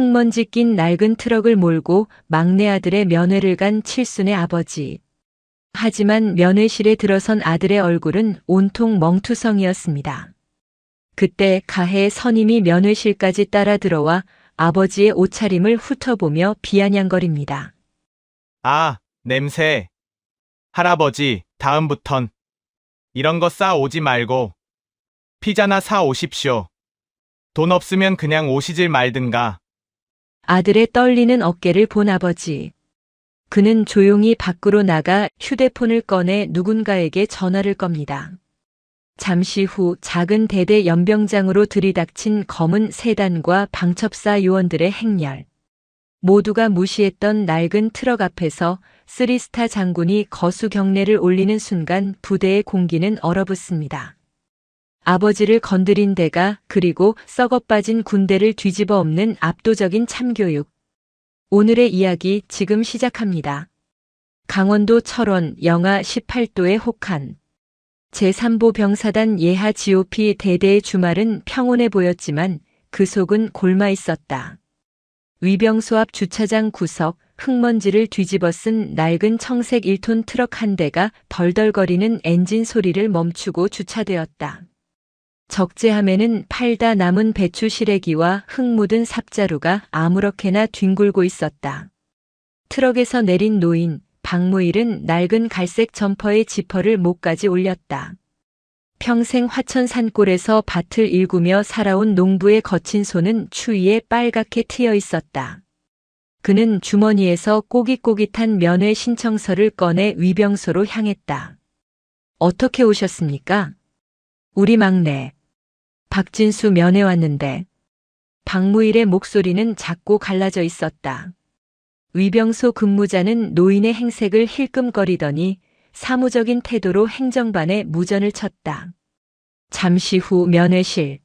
흙먼지 낀 낡은 트럭을 몰고 막내 아들의 면회를 간 칠순의 아버지. 하지만 면회실에 들어선 아들의 얼굴은 온통 멍투성이었습니다. 그때 가해 선임이 면회실까지 따라 들어와 아버지의 옷차림을 훑어보며 비아냥거립니다. 아, 냄새. 할아버지, 다음부턴 이런 거 싸 오지 말고 피자나 사 오십시오. 돈 없으면 그냥 오시질 말든가. 아들의 떨리는 어깨를 본 아버지. 그는 조용히 밖으로 나가 휴대폰을 꺼내 누군가에게 전화를 겁니다. 잠시 후 작은 대대 연병장으로 들이닥친 검은 세단과 방첩사 요원들의 행렬. 모두가 무시했던 낡은 트럭 앞에서 쓰리스타 장군이 거수 경례를 올리는 순간 부대의 공기는 얼어붙습니다. 아버지를 건드린 대가 그리고 썩어빠진 군대를 뒤집어 엎는 압도적인 참교육. 오늘의 이야기 지금 시작합니다. 강원도 철원 영하 18도의 혹한. 제3보 병사단 예하 GOP 대대의 주말은 평온해 보였지만 그 속은 골마 있었다. 위병소 앞 주차장 구석 흙먼지를 뒤집어 쓴 낡은 청색 1톤 트럭 한 대가 덜덜거리는 엔진 소리를 멈추고 주차되었다. 적재함에는 팔다 남은 배추 시래기와 흙 묻은 삽자루가 아무렇게나 뒹굴고 있었다. 트럭에서 내린 노인 박무일은 낡은 갈색 점퍼의 지퍼를 목까지 올렸다. 평생 화천 산골에서 밭을 일구며 살아온 농부의 거친 손은 추위에 빨갛게 트여 있었다. 그는 주머니에서 꼬깃꼬깃한 면회 신청서를 꺼내 위병소로 향했다. 어떻게 오셨습니까? 우리 막내. 박진수 면회 왔는데. 박무일의 목소리는 작고 갈라져 있었다. 위병소 근무자는 노인의 행색을 힐끔거리더니 사무적인 태도로 행정반에 무전을 쳤다. 잠시 후 면회실.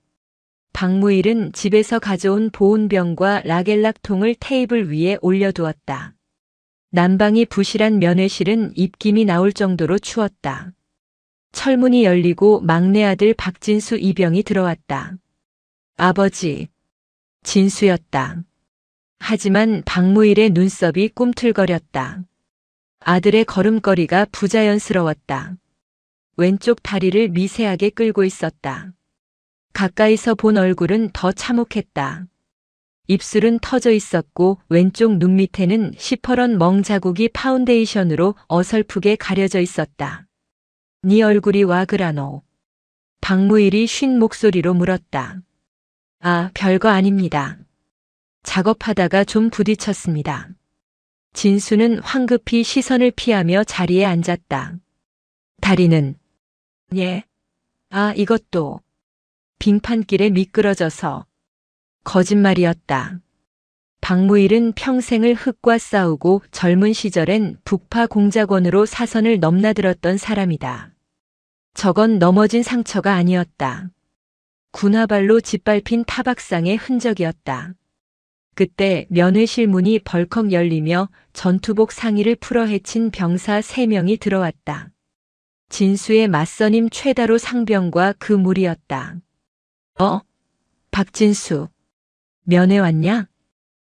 박무일은 집에서 가져온 보온병과 라겔락통을 테이블 위에 올려두었다. 난방이 부실한 면회실은 입김이 나올 정도로 추웠다. 철문이 열리고 막내 아들 박진수 이병이 들어왔다. 아버지. 진수였다. 하지만 박무일의 눈썹이 꿈틀거렸다. 아들의 걸음걸이가 부자연스러웠다. 왼쪽 다리를 미세하게 끌고 있었다. 가까이서 본 얼굴은 더 참혹했다. 입술은 터져 있었고 왼쪽 눈 밑에는 시퍼런 멍 자국이 파운데이션으로 어설프게 가려져 있었다. 네 얼굴이 와 그라노. 박무일이 쉰 목소리로 물었다. 아, 별거 아닙니다. 작업하다가 좀 부딪혔습니다. 진수는 황급히 시선을 피하며 자리에 앉았다. 다리는? 예. 아, 이것도. 빙판길에 미끄러져서. 거짓말이었다. 박무일은 평생을 흙과 싸우고 젊은 시절엔 북파 공작원으로 사선을 넘나들었던 사람이다. 저건 넘어진 상처가 아니었다. 군화발로 짓밟힌 타박상의 흔적이었다. 그때 면회실 문이 벌컥 열리며 전투복 상의를 풀어 헤친 병사 3명이 들어왔다. 진수의 맞선임 최다로 상병과 그 무리였다. 박진수. 면회 왔냐?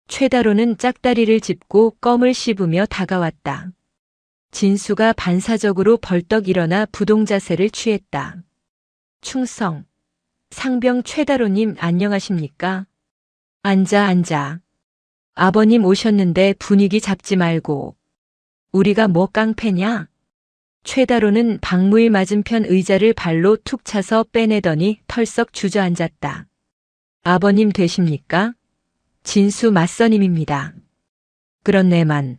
최다로는 짝다리를 짚고 껌을 씹으며 다가왔다. 진수가 반사적으로 벌떡 일어나 부동자세를 취했다. 충성. 상병 최다로님 안녕하십니까? 앉아. 아버님 오셨는데 분위기 잡지 말고. 우리가 뭐 깡패냐? 최다로는 박무일 맞은편 의자를 발로 툭 차서 빼내더니 털썩 주저앉았다. 아버님 되십니까? 진수 맞선임입니다. 그렇네만.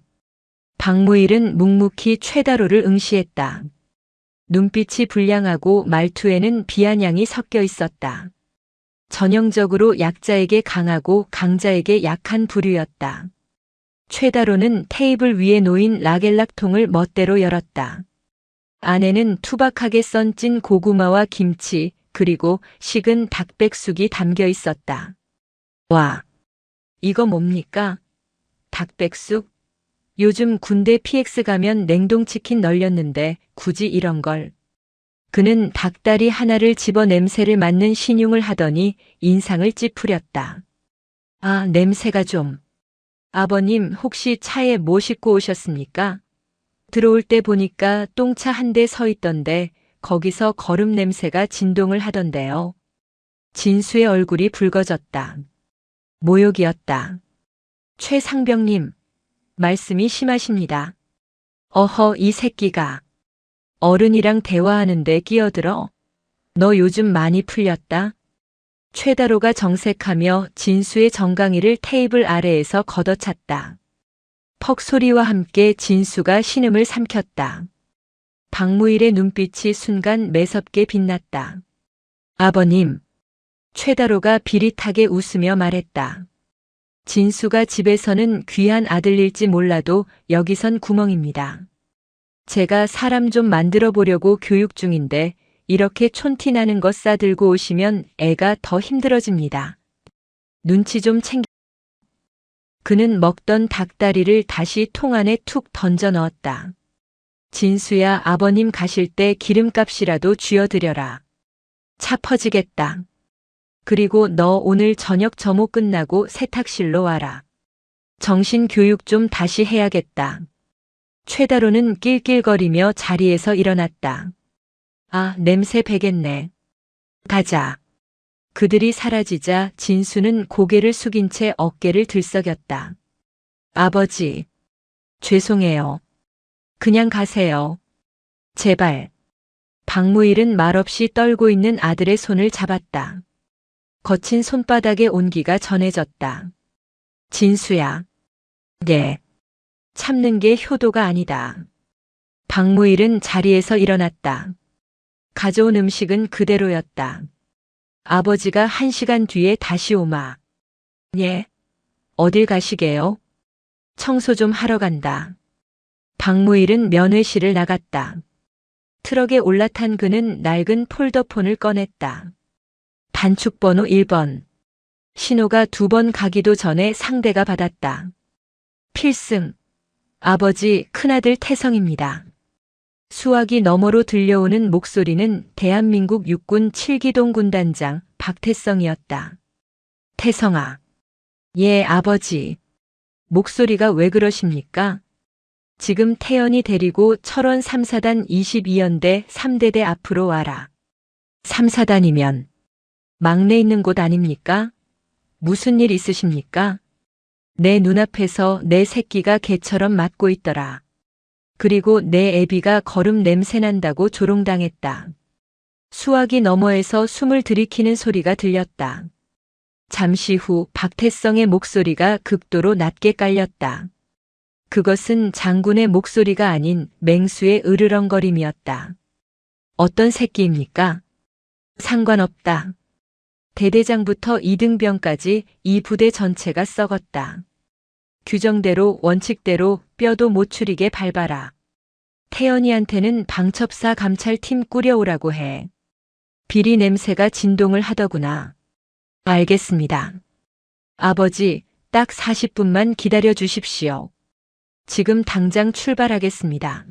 박무일은 묵묵히 최다로를 응시했다. 눈빛이 불량하고 말투에는 비아냥이 섞여 있었다. 전형적으로 약자에게 강하고 강자에게 약한 부류였다. 최다로는 테이블 위에 놓인 라겔락통을 멋대로 열었다. 안에는 투박하게 썬 찐 고구마와 김치 그리고 식은 닭백숙이 담겨 있었다. 와, 이거 뭡니까? 닭백숙? 요즘 군대 PX 가면 냉동치킨 널렸는데 굳이 이런 걸. 그는 닭다리 하나를 집어 냄새를 맡는 신용을 하더니 인상을 찌푸렸다. 아, 냄새가 좀. 아버님, 혹시 차에 뭐 싣고 오셨습니까? 들어올 때 보니까 똥차 한 대 서 있던데 거기서 거름 냄새가 진동을 하던데요. 진수의 얼굴이 붉어졌다. 모욕이었다. 최상병님, 말씀이 심하십니다. 어허, 이 새끼가. 어른이랑 대화하는데 끼어들어. 너 요즘 많이 풀렸다? 최다로가 정색하며 진수의 정강이를 테이블 아래에서 걷어찼다. 퍽 소리와 함께 진수가 신음을 삼켰다. 박무일의 눈빛이 순간 매섭게 빛났다. 아버님. 최다로가 비릿하게 웃으며 말했다. 진수가 집에서는 귀한 아들일지 몰라도 여기선 구멍입니다. 제가 사람 좀 만들어 보려고 교육 중인데 이렇게 촌티 나는 거 싸들고 오시면 애가 더 힘들어집니다. 눈치 좀 챙겨. 그는 먹던 닭다리를 다시 통 안에 툭 던져 넣었다. 진수야, 아버님 가실 때 기름값이라도 쥐어드려라. 차 퍼지겠다. 그리고 너 오늘 저녁 점호 끝나고 세탁실로 와라. 정신교육 좀 다시 해야겠다. 최다로는 낄낄거리며 자리에서 일어났다. 아, 냄새 배겠네. 가자. 그들이 사라지자 진수는 고개를 숙인 채 어깨를 들썩였다. 아버지. 죄송해요. 그냥 가세요. 제발. 박무일은 말없이 떨고 있는 아들의 손을 잡았다. 거친 손바닥에 온기가 전해졌다. 진수야. 네. 참는 게 효도가 아니다. 박무일은 자리에서 일어났다. 가져온 음식은 그대로였다. 아버지가 1시간 뒤에 다시 오마. 예. 어딜 가시게요? 청소 좀 하러 간다. 박무일은 면회실을 나갔다. 트럭에 올라탄 그는 낡은 폴더폰을 꺼냈다. 단축번호 1번. 신호가 2번 가기도 전에 상대가 받았다. 필승. 아버지, 큰아들 태성입니다. 수화기 너머로 들려오는 목소리는 대한민국 육군 7기동 군단장 박태성이었다. 태성아. 예, 아버지. 목소리가 왜 그러십니까? 지금 태연이 데리고 철원 3사단 22연대 3대대 앞으로 와라. 3사단이면 막내 있는 곳 아닙니까? 무슨 일 있으십니까? 내 눈앞에서 내 새끼가 개처럼 맞고 있더라. 그리고 내 애비가 거름 냄새 난다고 조롱당했다. 수화기 너머에서 숨을 들이키는 소리가 들렸다. 잠시 후 박태성의 목소리가 극도로 낮게 깔렸다. 그것은 장군의 목소리가 아닌 맹수의 으르렁거림이었다. 어떤 새끼입니까? 상관없다. 대대장부터 이등병까지 이 부대 전체가 썩었다. 규정대로 원칙대로 뼈도 못 추리게 밟아라. 태연이한테는 방첩사 감찰팀 꾸려오라고 해. 비리 냄새가 진동을 하더구나. 알겠습니다. 아버지, 딱 40분만 기다려 주십시오. 지금 당장 출발하겠습니다.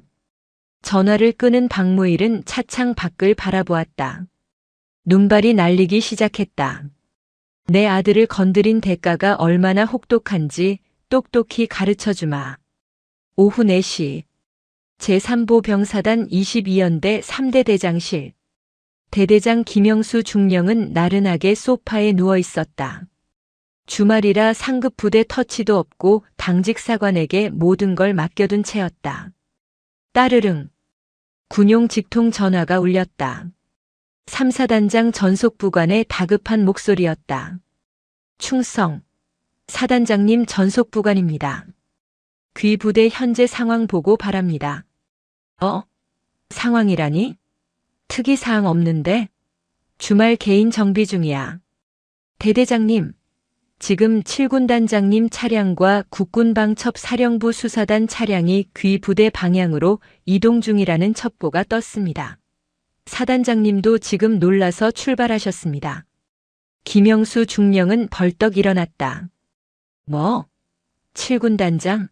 전화를 끄는 박무일은 차창 밖을 바라보았다. 눈발이 날리기 시작했다. 내 아들을 건드린 대가가 얼마나 혹독한지 똑똑히 가르쳐주마. 오후 4시 제3보 병사단 22연대 3대 대장실. 대대장 김영수 중령은 나른하게 소파에 누워 있었다. 주말이라 상급 부대 터치도 없고 당직 사관에게 모든 걸 맡겨둔 채였다. 따르릉. 군용 직통 전화가 울렸다. 3사단장 전속부관의 다급한 목소리였다. 충성. 사단장님 전속부관입니다. 귀 부대 현재 상황 보고 바랍니다. 상황이라니? 특이사항 없는데? 주말 개인 정비 중이야. 대대장님, 지금 7군단장님 차량과 국군방첩 사령부 수사단 차량이 귀 부대 방향으로 이동 중이라는 첩보가 떴습니다. 사단장님도 지금 놀라서 출발하셨습니다. 김영수 중령은 벌떡 일어났다. 뭐? 7군단장?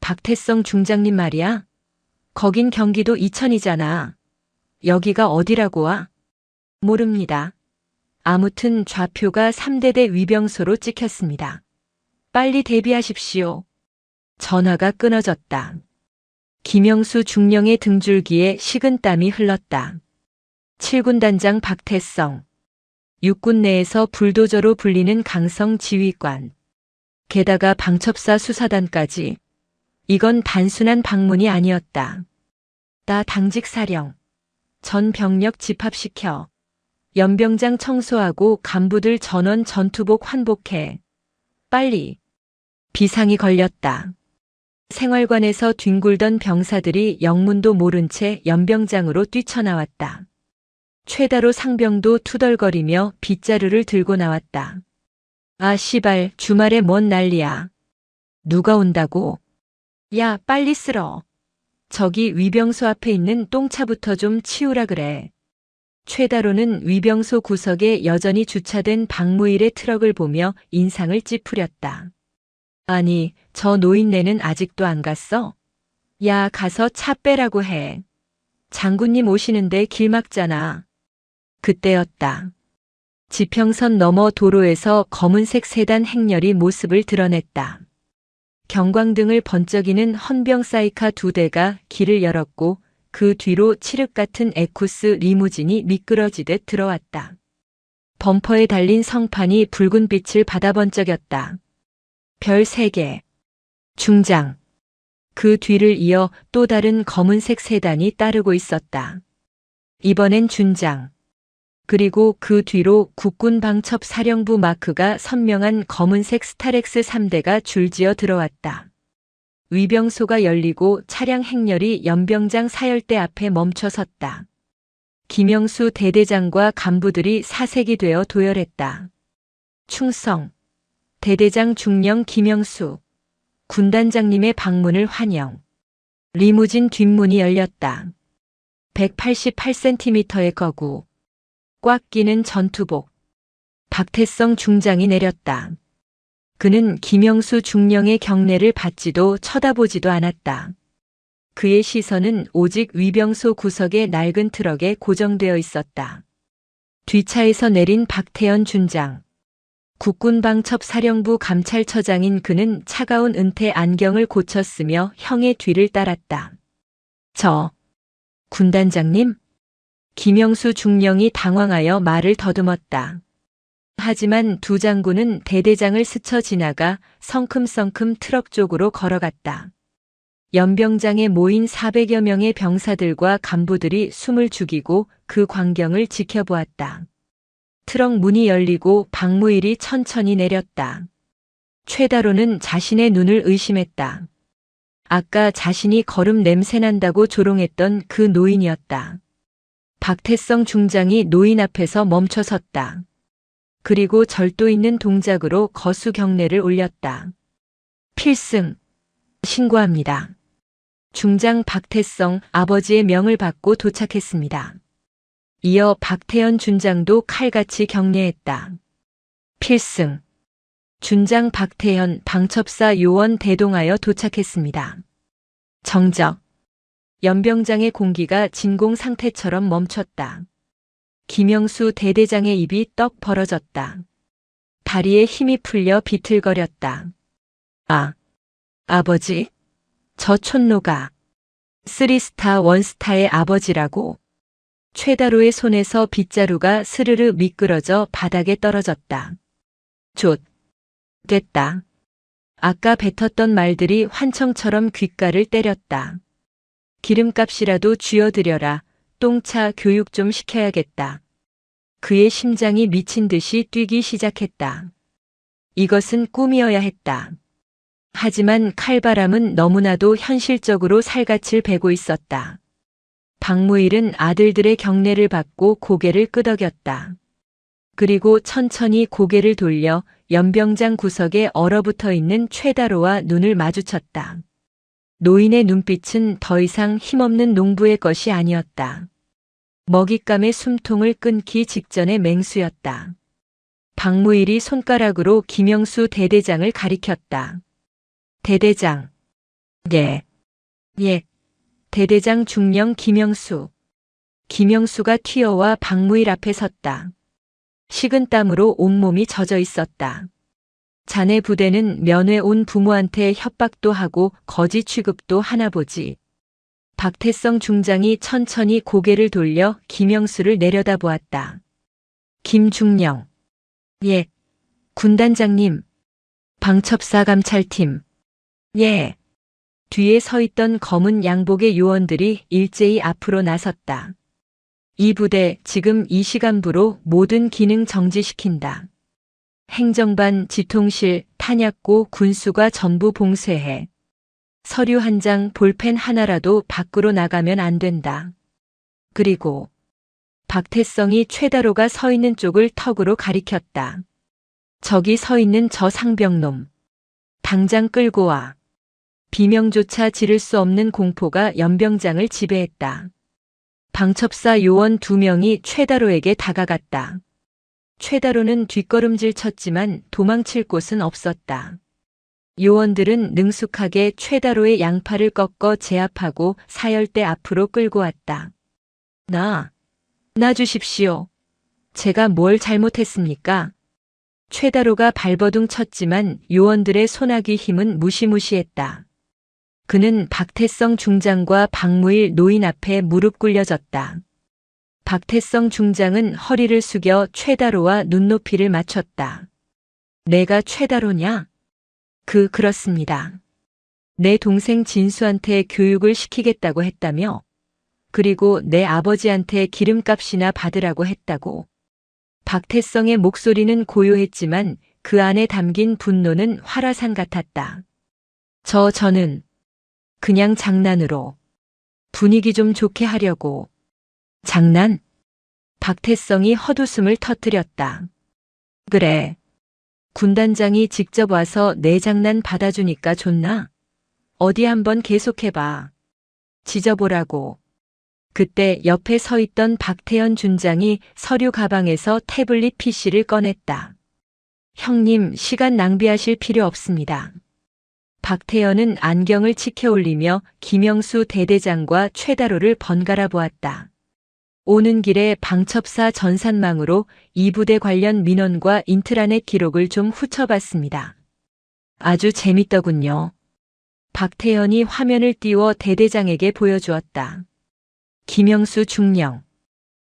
박태성 중장님 말이야? 거긴 경기도 이천이잖아. 여기가 어디라고 와? 모릅니다. 아무튼 좌표가 3대대 위병소로 찍혔습니다. 빨리 대비하십시오. 전화가 끊어졌다. 김영수 중령의 등줄기에 식은땀이 흘렀다. 7군 단장 박태성. 육군 내에서 불도저로 불리는 강성 지휘관. 게다가 방첩사 수사단까지. 이건 단순한 방문이 아니었다. 나 당직 사령. 전 병력 집합시켜. 연병장 청소하고 간부들 전원 전투복 환복해. 빨리. 비상이 걸렸다. 생활관에서 뒹굴던 병사들이 영문도 모른 채 연병장으로 뛰쳐나왔다. 최다로 상병도 투덜거리며 빗자루를 들고 나왔다. 아 씨발, 주말에 뭔 난리야. 누가 온다고? 야, 빨리 쓸어. 저기 위병소 앞에 있는 똥차부터 좀 치우라 그래. 최다로는 위병소 구석에 여전히 주차된 박무일의 트럭을 보며 인상을 찌푸렸다. 아니, 저 노인네는 아직도 안 갔어? 야, 가서 차 빼라고 해. 장군님 오시는데 길 막잖아. 그때였다. 지평선 너머 도로에서 검은색 세단 행렬이 모습을 드러냈다. 경광등을 번쩍이는 헌병 사이카 2대가 길을 열었고 그 뒤로 칠흑 같은 에쿠스 리무진이 미끄러지듯 들어왔다. 범퍼에 달린 성판이 붉은 빛을 받아 번쩍였다. 별 3개. 중장. 그 뒤를 이어 또 다른 검은색 세단이 따르고 있었다. 이번엔 준장. 그리고 그 뒤로 국군방첩 사령부 마크가 선명한 검은색 스타렉스 3대가 줄지어 들어왔다. 위병소가 열리고 차량 행렬이 연병장 사열대 앞에 멈춰 섰다. 김영수 대대장과 간부들이 사색이 되어 도열했다. 충성. 대대장 중령 김영수. 군단장님의 방문을 환영. 리무진 뒷문이 열렸다. 188cm의 거구. 꽉 끼는 전투복. 박태성 중장이 내렸다. 그는 김영수 중령의 경례를 받지도 쳐다보지도 않았다. 그의 시선은 오직 위병소 구석의 낡은 트럭에 고정되어 있었다. 뒷차에서 내린 박태현 준장. 국군방첩 사령부 감찰처장인 그는 차가운 은퇴 안경을 고쳤으며 형의 뒤를 따랐다. 저, 군단장님? 김영수 중령이 당황하여 말을 더듬었다. 하지만 두 장군은 대대장을 스쳐 지나가 성큼성큼 트럭 쪽으로 걸어갔다. 연병장에 모인 400여 명의 병사들과 간부들이 숨을 죽이고 그 광경을 지켜보았다. 트럭 문이 열리고 박무일이 천천히 내렸다. 최다로는 자신의 눈을 의심했다. 아까 자신이 거름 냄새난다고 조롱했던 그 노인이었다. 박태성 중장이 노인 앞에서 멈춰 섰다. 그리고 절도 있는 동작으로 거수 경례를 올렸다. 필승. 신고합니다. 중장 박태성 아버지의 명을 받고 도착했습니다. 이어 박태현 준장도 칼같이 경례했다. 필승. 준장 박태현 방첩사 요원 대동하여 도착했습니다. 정적. 연병장의 공기가 진공 상태처럼 멈췄다. 김영수 대대장의 입이 떡 벌어졌다. 다리에 힘이 풀려 비틀거렸다. 아, 아버지? 저 촌노가 3스타 1스타의 아버지라고. 최다로의 손에서 빗자루가 스르르 미끄러져 바닥에 떨어졌다. 좆. 됐다. 아까 뱉었던 말들이 환청처럼 귓가를 때렸다. 기름값이라도 쥐어드려라. 똥차 교육 좀 시켜야겠다. 그의 심장이 미친 듯이 뛰기 시작했다. 이것은 꿈이어야 했다. 하지만 칼바람은 너무나도 현실적으로 살갗을 베고 있었다. 박무일은 아들들의 경례를 받고 고개를 끄덕였다. 그리고 천천히 고개를 돌려 연병장 구석에 얼어붙어 있는 최다로와 눈을 마주쳤다. 노인의 눈빛은 더 이상 힘없는 농부의 것이 아니었다. 먹잇감의 숨통을 끊기 직전의 맹수였다. 박무일이 손가락으로 김영수 대대장을 가리켰다. 대대장. 예. 예. 대대장 중령 김영수. 김영수가 튀어와 박무일 앞에 섰다. 식은땀으로 온몸이 젖어 있었다. 자네 부대는 면회 온 부모한테 협박도 하고 거지 취급도 하나 보지. 박태성 중장이 천천히 고개를 돌려 김영수를 내려다보았다. 김중령. 예. 군단장님. 방첩사 감찰팀. 예. 뒤에 서 있던 검은 양복의 요원들이 일제히 앞으로 나섰다. 이 부대 지금 이 시간부로 모든 기능 정지시킨다. 행정반, 지통실, 탄약고, 군수가 전부 봉쇄해. 서류 한 장, 볼펜 하나라도 밖으로 나가면 안 된다. 그리고 박태성이 최다로가 서 있는 쪽을 턱으로 가리켰다. 저기 서 있는 저 상병놈. 당장 끌고 와. 비명조차 지를 수 없는 공포가 연병장을 지배했다. 방첩사 요원 2명이 최다로에게 다가갔다. 최다로는 뒷걸음질 쳤지만 도망칠 곳은 없었다. 요원들은 능숙하게 최다로의 양팔을 꺾어 제압하고 사열대 앞으로 끌고 왔다. 나 주십시오. 제가 뭘 잘못했습니까? 최다로가 발버둥 쳤지만 요원들의 손아귀 힘은 무시무시했다. 그는 박태성 중장과 박무일 노인 앞에 무릎 꿇려졌다. 박태성 중장은 허리를 숙여 최다로와 눈높이를 맞췄다. 내가 최다로냐? 그렇습니다. 내 동생 진수한테 교육을 시키겠다고 했다며? 그리고 내 아버지한테 기름값이나 받으라고 했다고. 박태성의 목소리는 고요했지만 그 안에 담긴 분노는 활화산 같았다. 저는 그냥 장난으로 분위기 좀 좋게 하려고. 장난? 박태성이 헛웃음을 터뜨렸다. 그래. 군단장이 직접 와서 내 장난 받아주니까 좋나? 어디 한번 계속해봐. 지져보라고. 그때 옆에 서 있던 박태현 준장이 서류 가방에서 태블릿 PC를 꺼냈다. 형님, 시간 낭비하실 필요 없습니다. 박태현은 안경을 치켜 올리며 김영수 대대장과 최다로를 번갈아 보았다. 오는 길에 방첩사 전산망으로 이 부대 관련 민원과 인트라넷 기록을 좀 훑어봤습니다. 아주 재밌더군요. 박태현이 화면을 띄워 대대장에게 보여주었다. 김영수 중령.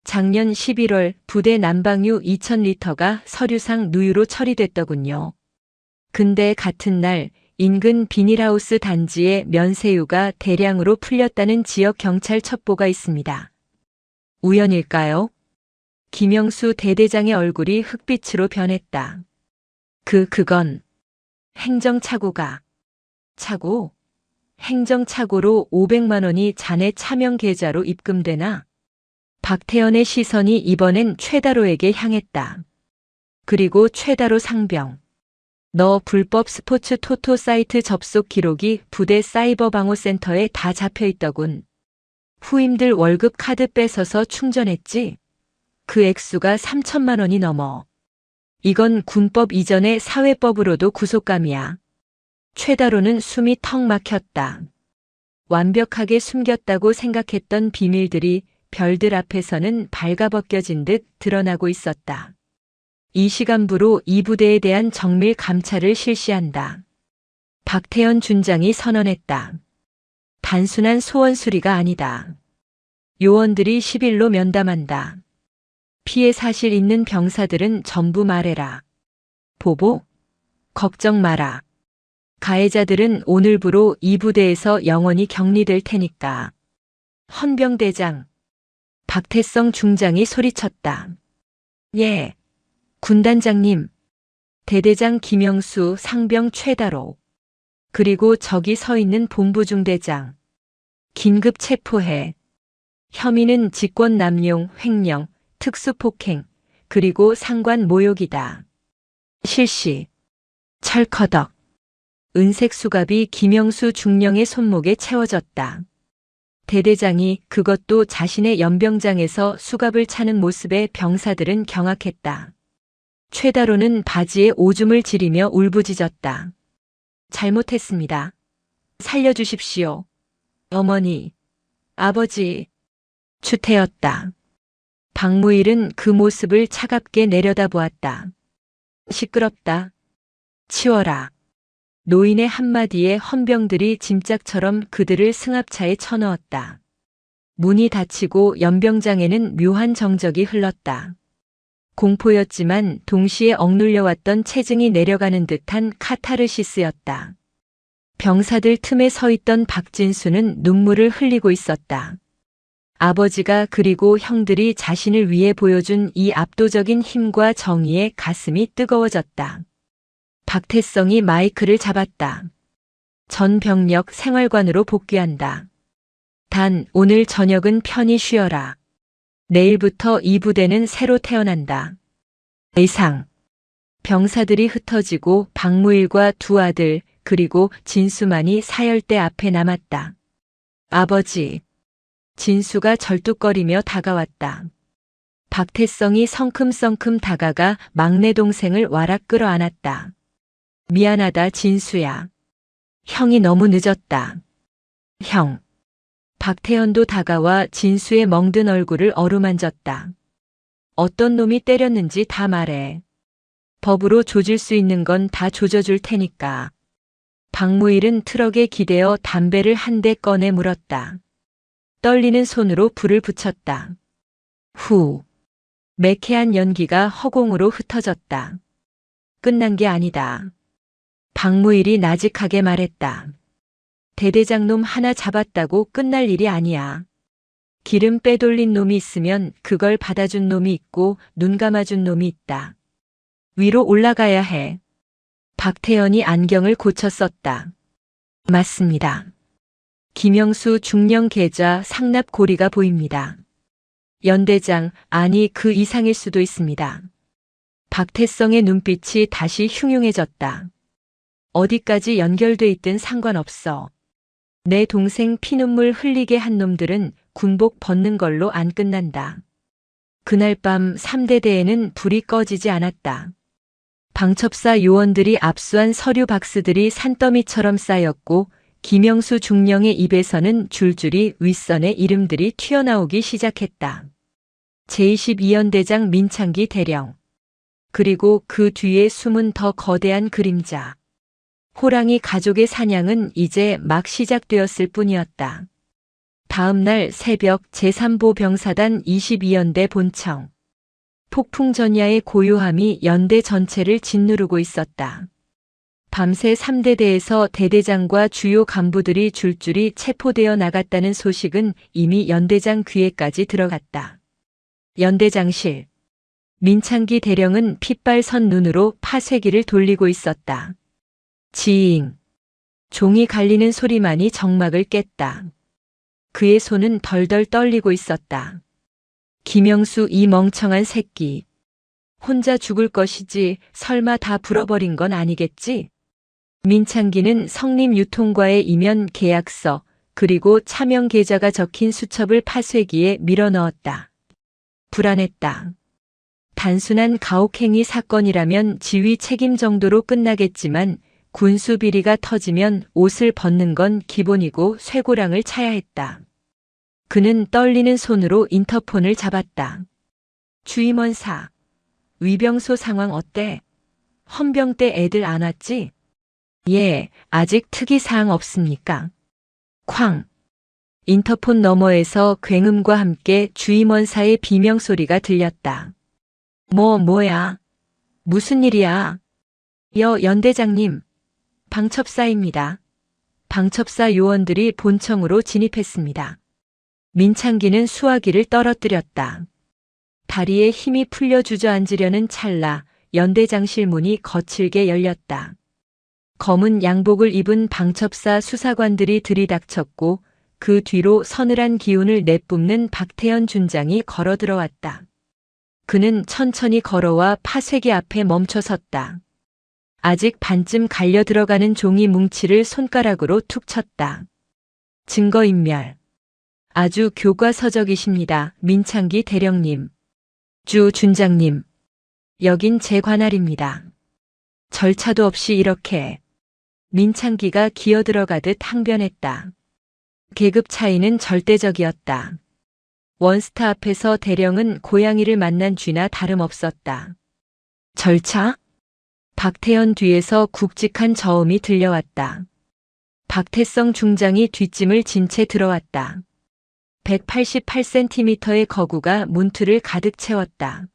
작년 11월 부대 난방유 2000리터가 서류상 누유로 처리됐더군요. 근데 같은 날 인근 비닐하우스 단지에 면세유가 대량으로 풀렸다는 지역 경찰 첩보가 있습니다. 우연일까요? 김영수 대대장의 얼굴이 흑빛으로 변했다. 그건 행정착오가. 착오? 행정착오로 500만 원이 자네 차명 계좌로 입금되나? 박태현의 시선이 이번엔 최다로에게 향했다. 그리고 최다로 상병. 너 불법 스포츠 토토 사이트 접속 기록이 부대 사이버 방어센터에 다 잡혀 있더군. 후임들 월급 카드 뺏어서 충전했지? 그 액수가 3천만 원이 넘어. 이건 군법 이전의 사회법으로도 구속감이야. 최다로는 숨이 턱 막혔다. 완벽하게 숨겼다고 생각했던 비밀들이 별들 앞에서는 발가벗겨진 듯 드러나고 있었다. 이 시간부로 이 부대에 대한 정밀 감찰을 실시한다. 박태현 준장이 선언했다. 단순한 소원 수리가 아니다. 요원들이 10일로 면담한다. 피해 사실 있는 병사들은 전부 말해라. 보보? 걱정 마라. 가해자들은 오늘부로 이 부대에서 영원히 격리될 테니까. 헌병대장. 박태성 중장이 소리쳤다. 예. 군단장님. 대대장 김영수, 상병 최다로. 그리고 저기 서 있는 본부중대장. 긴급 체포해. 혐의는 직권남용, 횡령, 특수폭행, 그리고 상관 모욕이다. 실시. 철커덕. 은색 수갑이 김영수 중령의 손목에 채워졌다. 대대장이 그것도 자신의 연병장에서 수갑을 차는 모습에 병사들은 경악했다. 최다로는 바지에 오줌을 지리며 울부짖었다. 잘못했습니다. 살려주십시오. 어머니, 아버지. 추태였다. 박무일은 그 모습을 차갑게 내려다보았다. 시끄럽다. 치워라. 노인의 한마디에 헌병들이 짐짝처럼 그들을 승합차에 쳐넣었다. 문이 닫히고 연병장에는 묘한 정적이 흘렀다. 공포였지만 동시에 억눌려왔던 체증이 내려가는 듯한 카타르시스였다. 병사들 틈에 서 있던 박진수는 눈물을 흘리고 있었다. 아버지가 그리고 형들이 자신을 위해 보여준 이 압도적인 힘과 정의에 가슴이 뜨거워졌다. 박태성이 마이크를 잡았다. 전 병력 생활관으로 복귀한다. 단 오늘 저녁은 편히 쉬어라. 내일부터 이 부대는 새로 태어난다. 이상. 병사들이 흩어지고 박무일과 두 아들 그리고 진수만이 사열대 앞에 남았다. 아버지. 진수가 절뚝거리며 다가왔다. 박태성이 성큼성큼 다가가 막내 동생을 와락 끌어안았다. 미안하다 진수야. 형이 너무 늦었다. 형. 박태현도 다가와 진수의 멍든 얼굴을 어루만졌다. 어떤 놈이 때렸는지 다 말해. 법으로 조질 수 있는 건 다 조져줄 테니까. 박무일은 트럭에 기대어 담배를 한 대 꺼내 물었다. 떨리는 손으로 불을 붙였다. 후. 매캐한 연기가 허공으로 흩어졌다. 끝난 게 아니다. 박무일이 나직하게 말했다. 대대장놈 하나 잡았다고 끝날 일이 아니야. 기름 빼돌린 놈이 있으면 그걸 받아준 놈이 있고 눈 감아준 놈이 있다. 위로 올라가야 해. 박태현이 안경을 고쳐 썼다. 맞습니다. 김영수 중령 계좌 상납 고리가 보입니다. 연대장, 아니 그 이상일 수도 있습니다. 박태성의 눈빛이 다시 흉흉해졌다. 어디까지 연결돼 있든 상관없어. 내 동생 피눈물 흘리게 한 놈들은 군복 벗는 걸로 안 끝난다. 그날 밤 3대대에는 불이 꺼지지 않았다. 방첩사 요원들이 압수한 서류 박스들이 산더미처럼 쌓였고 김영수 중령의 입에서는 줄줄이 윗선의 이름들이 튀어나오기 시작했다. 제22연대장 민창기 대령. 그리고 그 뒤에 숨은 더 거대한 그림자. 호랑이 가족의 사냥은 이제 막 시작되었을 뿐이었다. 다음 날 새벽 제3보 병사단 22연대 본청. 폭풍전야의 고요함이 연대 전체를 짓누르고 있었다. 밤새 3대대에서 대대장과 주요 간부들이 줄줄이 체포되어 나갔다는 소식은 이미 연대장 귀에까지 들어갔다. 연대장실. 민창기 대령은 핏발선 눈으로 파쇄기를 돌리고 있었다. 지잉. 종이 갈리는 소리만이 정막을 깼다. 그의 손은 덜덜 떨리고 있었다. 김영수 이 멍청한 새끼. 혼자 죽을 것이지 설마 다 불어버린 건 아니겠지? 민창기는 성림유통과의 이면 계약서 그리고 차명 계좌가 적힌 수첩을 파쇄기에 밀어넣었다. 불안했다. 단순한 가혹행위 사건이라면 지휘 책임 정도로 끝나겠지만 군수 비리가 터지면 옷을 벗는 건 기본이고 쇠고랑을 차야 했다. 그는 떨리는 손으로 인터폰을 잡았다. 주임원사. 위병소 상황 어때? 헌병 때 애들 안 왔지? 예, 아직 특이사항 없습니까? 쾅. 인터폰 너머에서 굉음과 함께 주임원사의 비명소리가 들렸다. 뭐야? 무슨 일이야? 연대장님. 방첩사입니다. 방첩사 요원들이 본청으로 진입했습니다. 민창기는 수화기를 떨어뜨렸다. 다리에 힘이 풀려 주저앉으려는 찰나 연대장실 문이 거칠게 열렸다. 검은 양복을 입은 방첩사 수사관들이 들이닥쳤고 그 뒤로 서늘한 기운을 내뿜는 박태현 준장이 걸어 들어왔다. 그는 천천히 걸어와 파쇄기 앞에 멈춰 섰다. 아직 반쯤 갈려 들어가는 종이 뭉치를 손가락으로 툭 쳤다. 증거인멸. 아주 교과서적이십니다. 민창기 대령님. 주 준장님. 여긴 제 관할입니다. 절차도 없이 이렇게. 민창기가 기어들어가듯 항변했다. 계급 차이는 절대적이었다. 원스타 앞에서 대령은 고양이를 만난 쥐나 다름없었다. 절차? 박태연 뒤에서 굵직한 저음이 들려왔다. 박태성 중장이 뒷짐을 진 채 들어왔다. 188cm의 거구가 문틀을 가득 채웠다.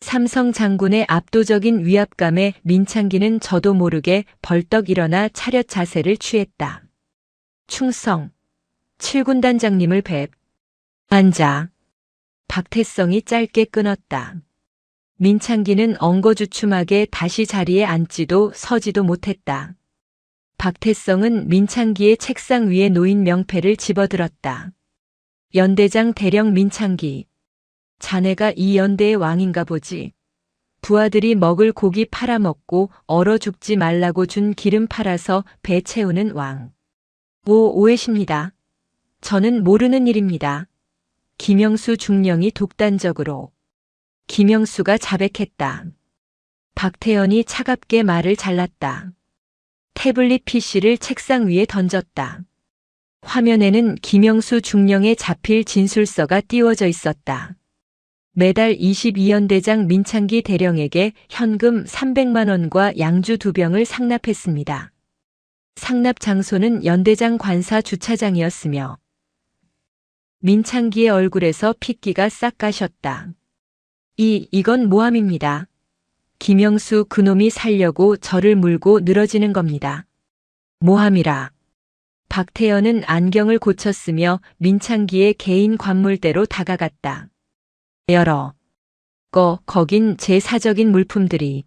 삼성 장군의 압도적인 위압감에 민창기는 저도 모르게 벌떡 일어나 차렷 자세를 취했다. 충성. 7군단장님을 뵙. 앉아. 박태성이 짧게 끊었다. 민창기는 엉거주춤하게 다시 자리에 앉지도 서지도 못했다. 박태성은 민창기의 책상 위에 놓인 명패를 집어들었다. 연대장 대령 민창기. 자네가 이 연대의 왕인가 보지. 부하들이 먹을 고기 팔아먹고 얼어 죽지 말라고 준 기름 팔아서 배 채우는 왕. 오해십니다. 저는 모르는 일입니다. 김영수 중령이 독단적으로. 김영수가 자백했다. 박태연이 차갑게 말을 잘랐다. 태블릿 PC를 책상 위에 던졌다. 화면에는 김영수 중령의 자필 진술서가 띄워져 있었다. 매달 22연대장 민창기 대령에게 현금 300만 원과 양주 2병을 상납했습니다. 상납 장소는 연대장 관사 주차장이었으며 민창기의 얼굴에서 핏기가 싹 가셨다. 이건 모함입니다. 김영수 그놈이 살려고 저를 물고 늘어지는 겁니다. 모함이라. 박태연은 안경을 고쳤으며 민창기의 개인 관물대로 다가갔다. 열어. 거긴 제 사적인 물품들이.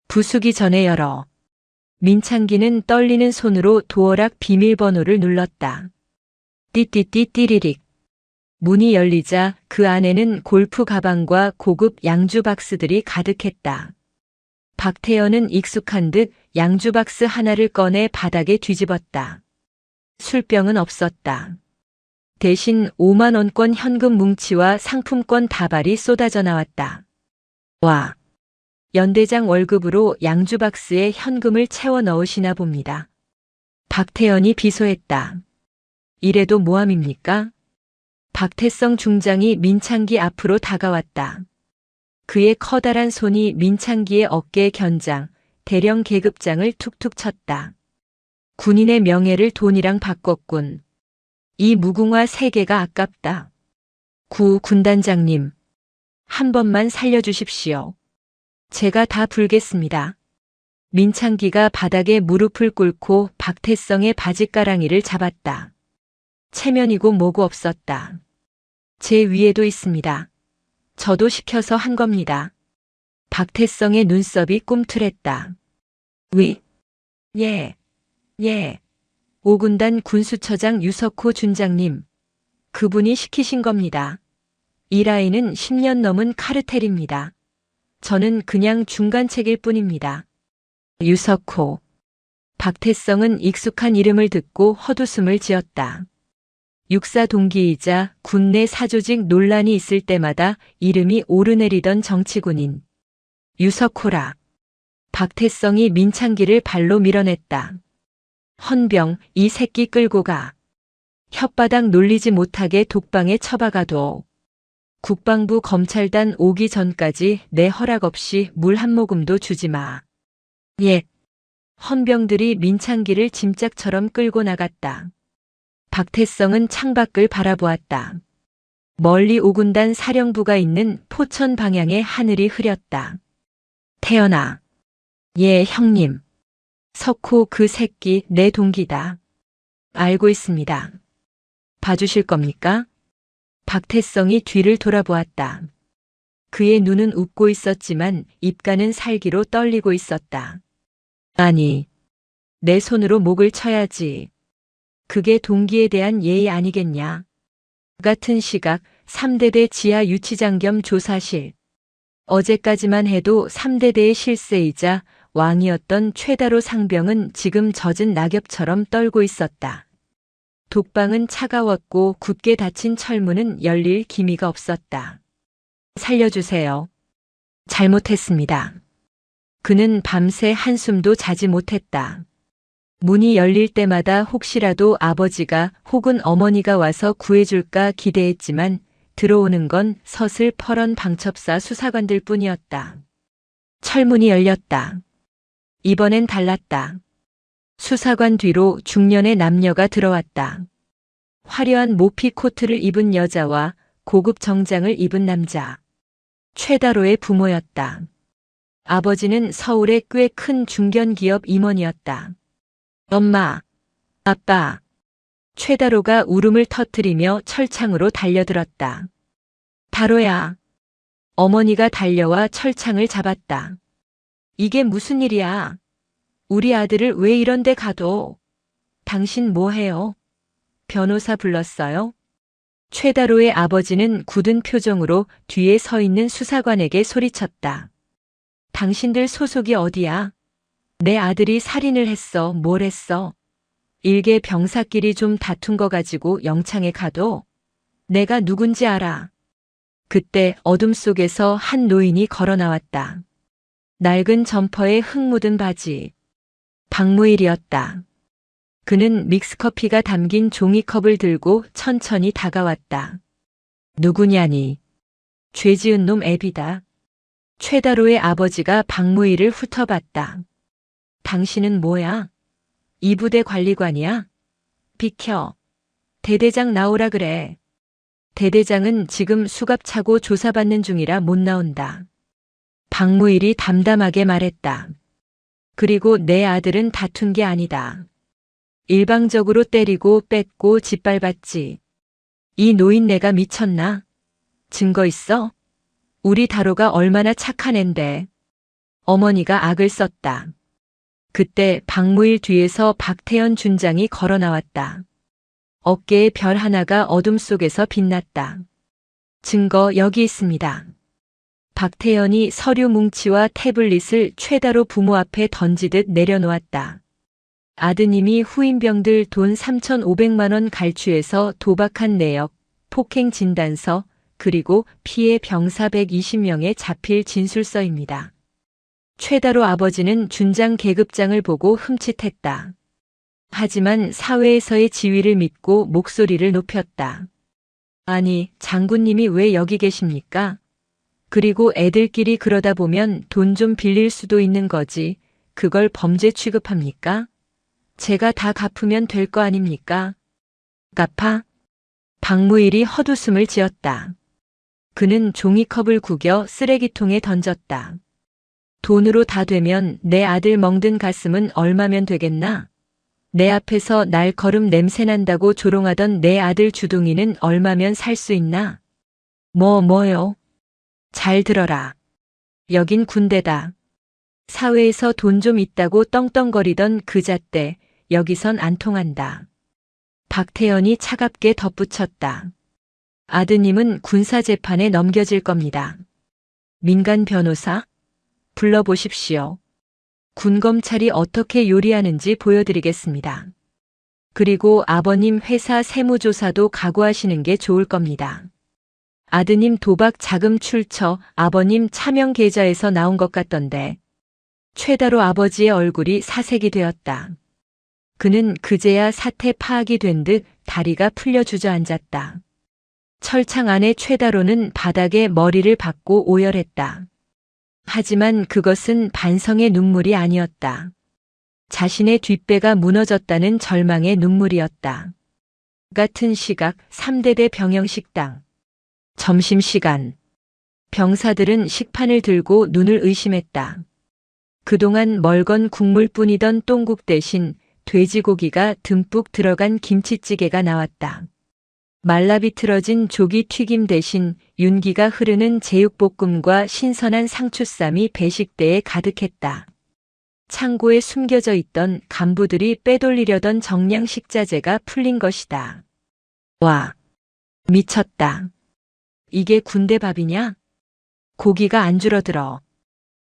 부수기 전에 열어. 민창기는 떨리는 손으로 도어락 비밀번호를 눌렀다. 띠띠띠 띠리릭. 문이 열리자 그 안에는 골프 가방과 고급 양주 박스들이 가득했다. 박태연은 익숙한 듯 양주 박스 하나를 꺼내 바닥에 뒤집었다. 술병은 없었다. 대신 5만 원권 현금 뭉치와 상품권 다발이 쏟아져 나왔다. 와, 연대장 월급으로 양주 박스에 현금을 채워 넣으시나 봅니다. 박태연이 비소했다. 이래도 모함입니까? 박태성 중장이 민창기 앞으로 다가왔다. 그의 커다란 손이 민창기의 어깨에 견장, 대령 계급장을 툭툭 쳤다. 군인의 명예를 돈이랑 바꿨군. 이 무궁화 3개가 아깝다. 군단장님, 한 번만 살려주십시오. 제가 다 불겠습니다. 민창기가 바닥에 무릎을 꿇고 박태성의 바짓가랑이를 잡았다. 체면이고 뭐고 없었다. 제 위에도 있습니다. 저도 시켜서 한 겁니다. 박태성의 눈썹이 꿈틀했다. 예. 5군단 군수처장 유석호 준장님. 그분이 시키신 겁니다. 이 라인은 10년 넘은 카르텔입니다. 저는 그냥 중간책일 뿐입니다. 유석호. 박태성은 익숙한 이름을 듣고 헛웃음을 지었다. 육사 동기이자 군내 사조직 논란이 있을 때마다 이름이 오르내리던 정치군인. 유석호라. 박태성이 민창기를 발로 밀어냈다. 헌병, 이 새끼 끌고 가. 혓바닥 놀리지 못하게 독방에 처박아둬. 국방부 검찰단 오기 전까지 내 허락 없이 물 한 모금도 주지 마. 예. 헌병들이 민창기를 짐짝처럼 끌고 나갔다. 박태성은 창밖을 바라보았다. 멀리 5군단 사령부가 있는 포천 방향의 하늘이 흐렸다. 태연아. 예, 형님. 석호 그 새끼 내 동기다. 알고 있습니다. 봐주실 겁니까? 박태성이 뒤를 돌아보았다. 그의 눈은 웃고 있었지만 입가는 살기로 떨리고 있었다. 아니, 내 손으로 목을 쳐야지. 그게 동기에 대한 예의 아니겠냐. 같은 시각 3대대 지하 유치장 겸 조사실. 어제까지만 해도 3대대의 실세이자 왕이었던 최다로 상병은 지금 젖은 낙엽처럼 떨고 있었다. 독방은 차가웠고 굳게 닫힌 철문은 열릴 기미가 없었다. 살려주세요. 잘못했습니다. 그는 밤새 한숨도 자지 못했다. 문이 열릴 때마다 혹시라도 아버지가 혹은 어머니가 와서 구해줄까 기대했지만 들어오는 건 서슬 퍼런 방첩사 수사관들 뿐이었다. 철문이 열렸다. 이번엔 달랐다. 수사관 뒤로 중년의 남녀가 들어왔다. 화려한 모피 코트를 입은 여자와 고급 정장을 입은 남자. 최다로의 부모였다. 아버지는 서울의 꽤 큰 중견기업 임원이었다. 엄마, 아빠. 최다로가 울음을 터뜨리며 철창으로 달려들었다. 다로야. 어머니가 달려와 철창을 잡았다. 이게 무슨 일이야? 우리 아들을 왜 이런 데 가둬? 당신 뭐 해요? 변호사 불렀어요? 최다로의 아버지는 굳은 표정으로 뒤에 서 있는 수사관에게 소리쳤다. 당신들 소속이 어디야? 내 아들이 살인을 했어. 뭘 했어? 일개 병사끼리 좀 다툰 거 가지고 영창에 가둬? 내가 누군지 알아. 그때 어둠 속에서 한 노인이 걸어 나왔다. 낡은 점퍼에 흙 묻은 바지. 박무일이었다. 그는 믹스커피가 담긴 종이컵을 들고 천천히 다가왔다. 누구냐니? 죄 지은 놈 애비다. 최다로의 아버지가 박무일을 훑어봤다. 당신은 뭐야? 이 부대 관리관이야? 비켜. 대대장 나오라 그래. 대대장은 지금 수갑차고 조사받는 중이라 못 나온다. 박무일이 담담하게 말했다. 그리고 내 아들은 다툰 게 아니다. 일방적으로 때리고 뺏고 짓밟았지. 이 노인네가 미쳤나? 증거 있어? 우리 다로가 얼마나 착한 앤데. 어머니가 악을 썼다. 그때 박무일 뒤에서 박태연 준장이 걸어 나왔다. 어깨에 별 하나가 어둠 속에서 빛났다. 증거 여기 있습니다. 박태연이 서류 뭉치와 태블릿을 최다로 부모 앞에 던지듯 내려놓았다. 아드님이 후임병들 돈 3,500만 원 갈취해서 도박한 내역, 폭행 진단서, 그리고 피해 병사 120명의 자필 진술서입니다. 최다로 아버지는 준장 계급장을 보고 흠칫했다. 하지만 사회에서의 지위를 믿고 목소리를 높였다. 아니, 장군님이 왜 여기 계십니까? 그리고 애들끼리 그러다 보면 돈 좀 빌릴 수도 있는 거지. 그걸 범죄 취급합니까? 제가 다 갚으면 될 거 아닙니까? 갚아? 박무일이 헛웃음을 지었다. 그는 종이컵을 구겨 쓰레기통에 던졌다. 돈으로 다 되면 내 아들 멍든 가슴은 얼마면 되겠나? 내 앞에서 날거름 냄새난다고 조롱하던 내 아들 주둥이는 얼마면 살 수 있나? 뭐요? 잘 들어라. 여긴 군대다. 사회에서 돈 좀 있다고 떵떵거리던 그 잣대, 여기선 안 통한다. 박태연이 차갑게 덧붙였다. 아드님은 군사재판에 넘겨질 겁니다. 민간 변호사? 불러보십시오. 군검찰이 어떻게 요리하는지 보여드리겠습니다. 그리고 아버님 회사 세무조사도 각오하시는 게 좋을 겁니다. 아드님 도박 자금 출처 아버님 차명 계좌에서 나온 것 같던데. 최다로 아버지의 얼굴이 사색이 되었다. 그는 그제야 사태 파악이 된 듯 다리가 풀려 주저앉았다. 철창 안에 최다로는 바닥에 머리를 박고 오열했다. 하지만 그것은 반성의 눈물이 아니었다. 자신의 뒷배가 무너졌다는 절망의 눈물이었다. 같은 시각 3대대 병영식당. 점심시간. 병사들은 식판을 들고 눈을 의심했다. 그동안 멀건 국물뿐이던 똥국 대신 돼지고기가 듬뿍 들어간 김치찌개가 나왔다. 말라비틀어진 조기 튀김 대신 윤기가 흐르는 제육볶음과 신선한 상추쌈이 배식대에 가득했다. 창고에 숨겨져 있던 간부들이 빼돌리려던 정량 식자재가 풀린 것이다. 와, 미쳤다. 이게 군대 밥이냐? 고기가 안 줄어들어.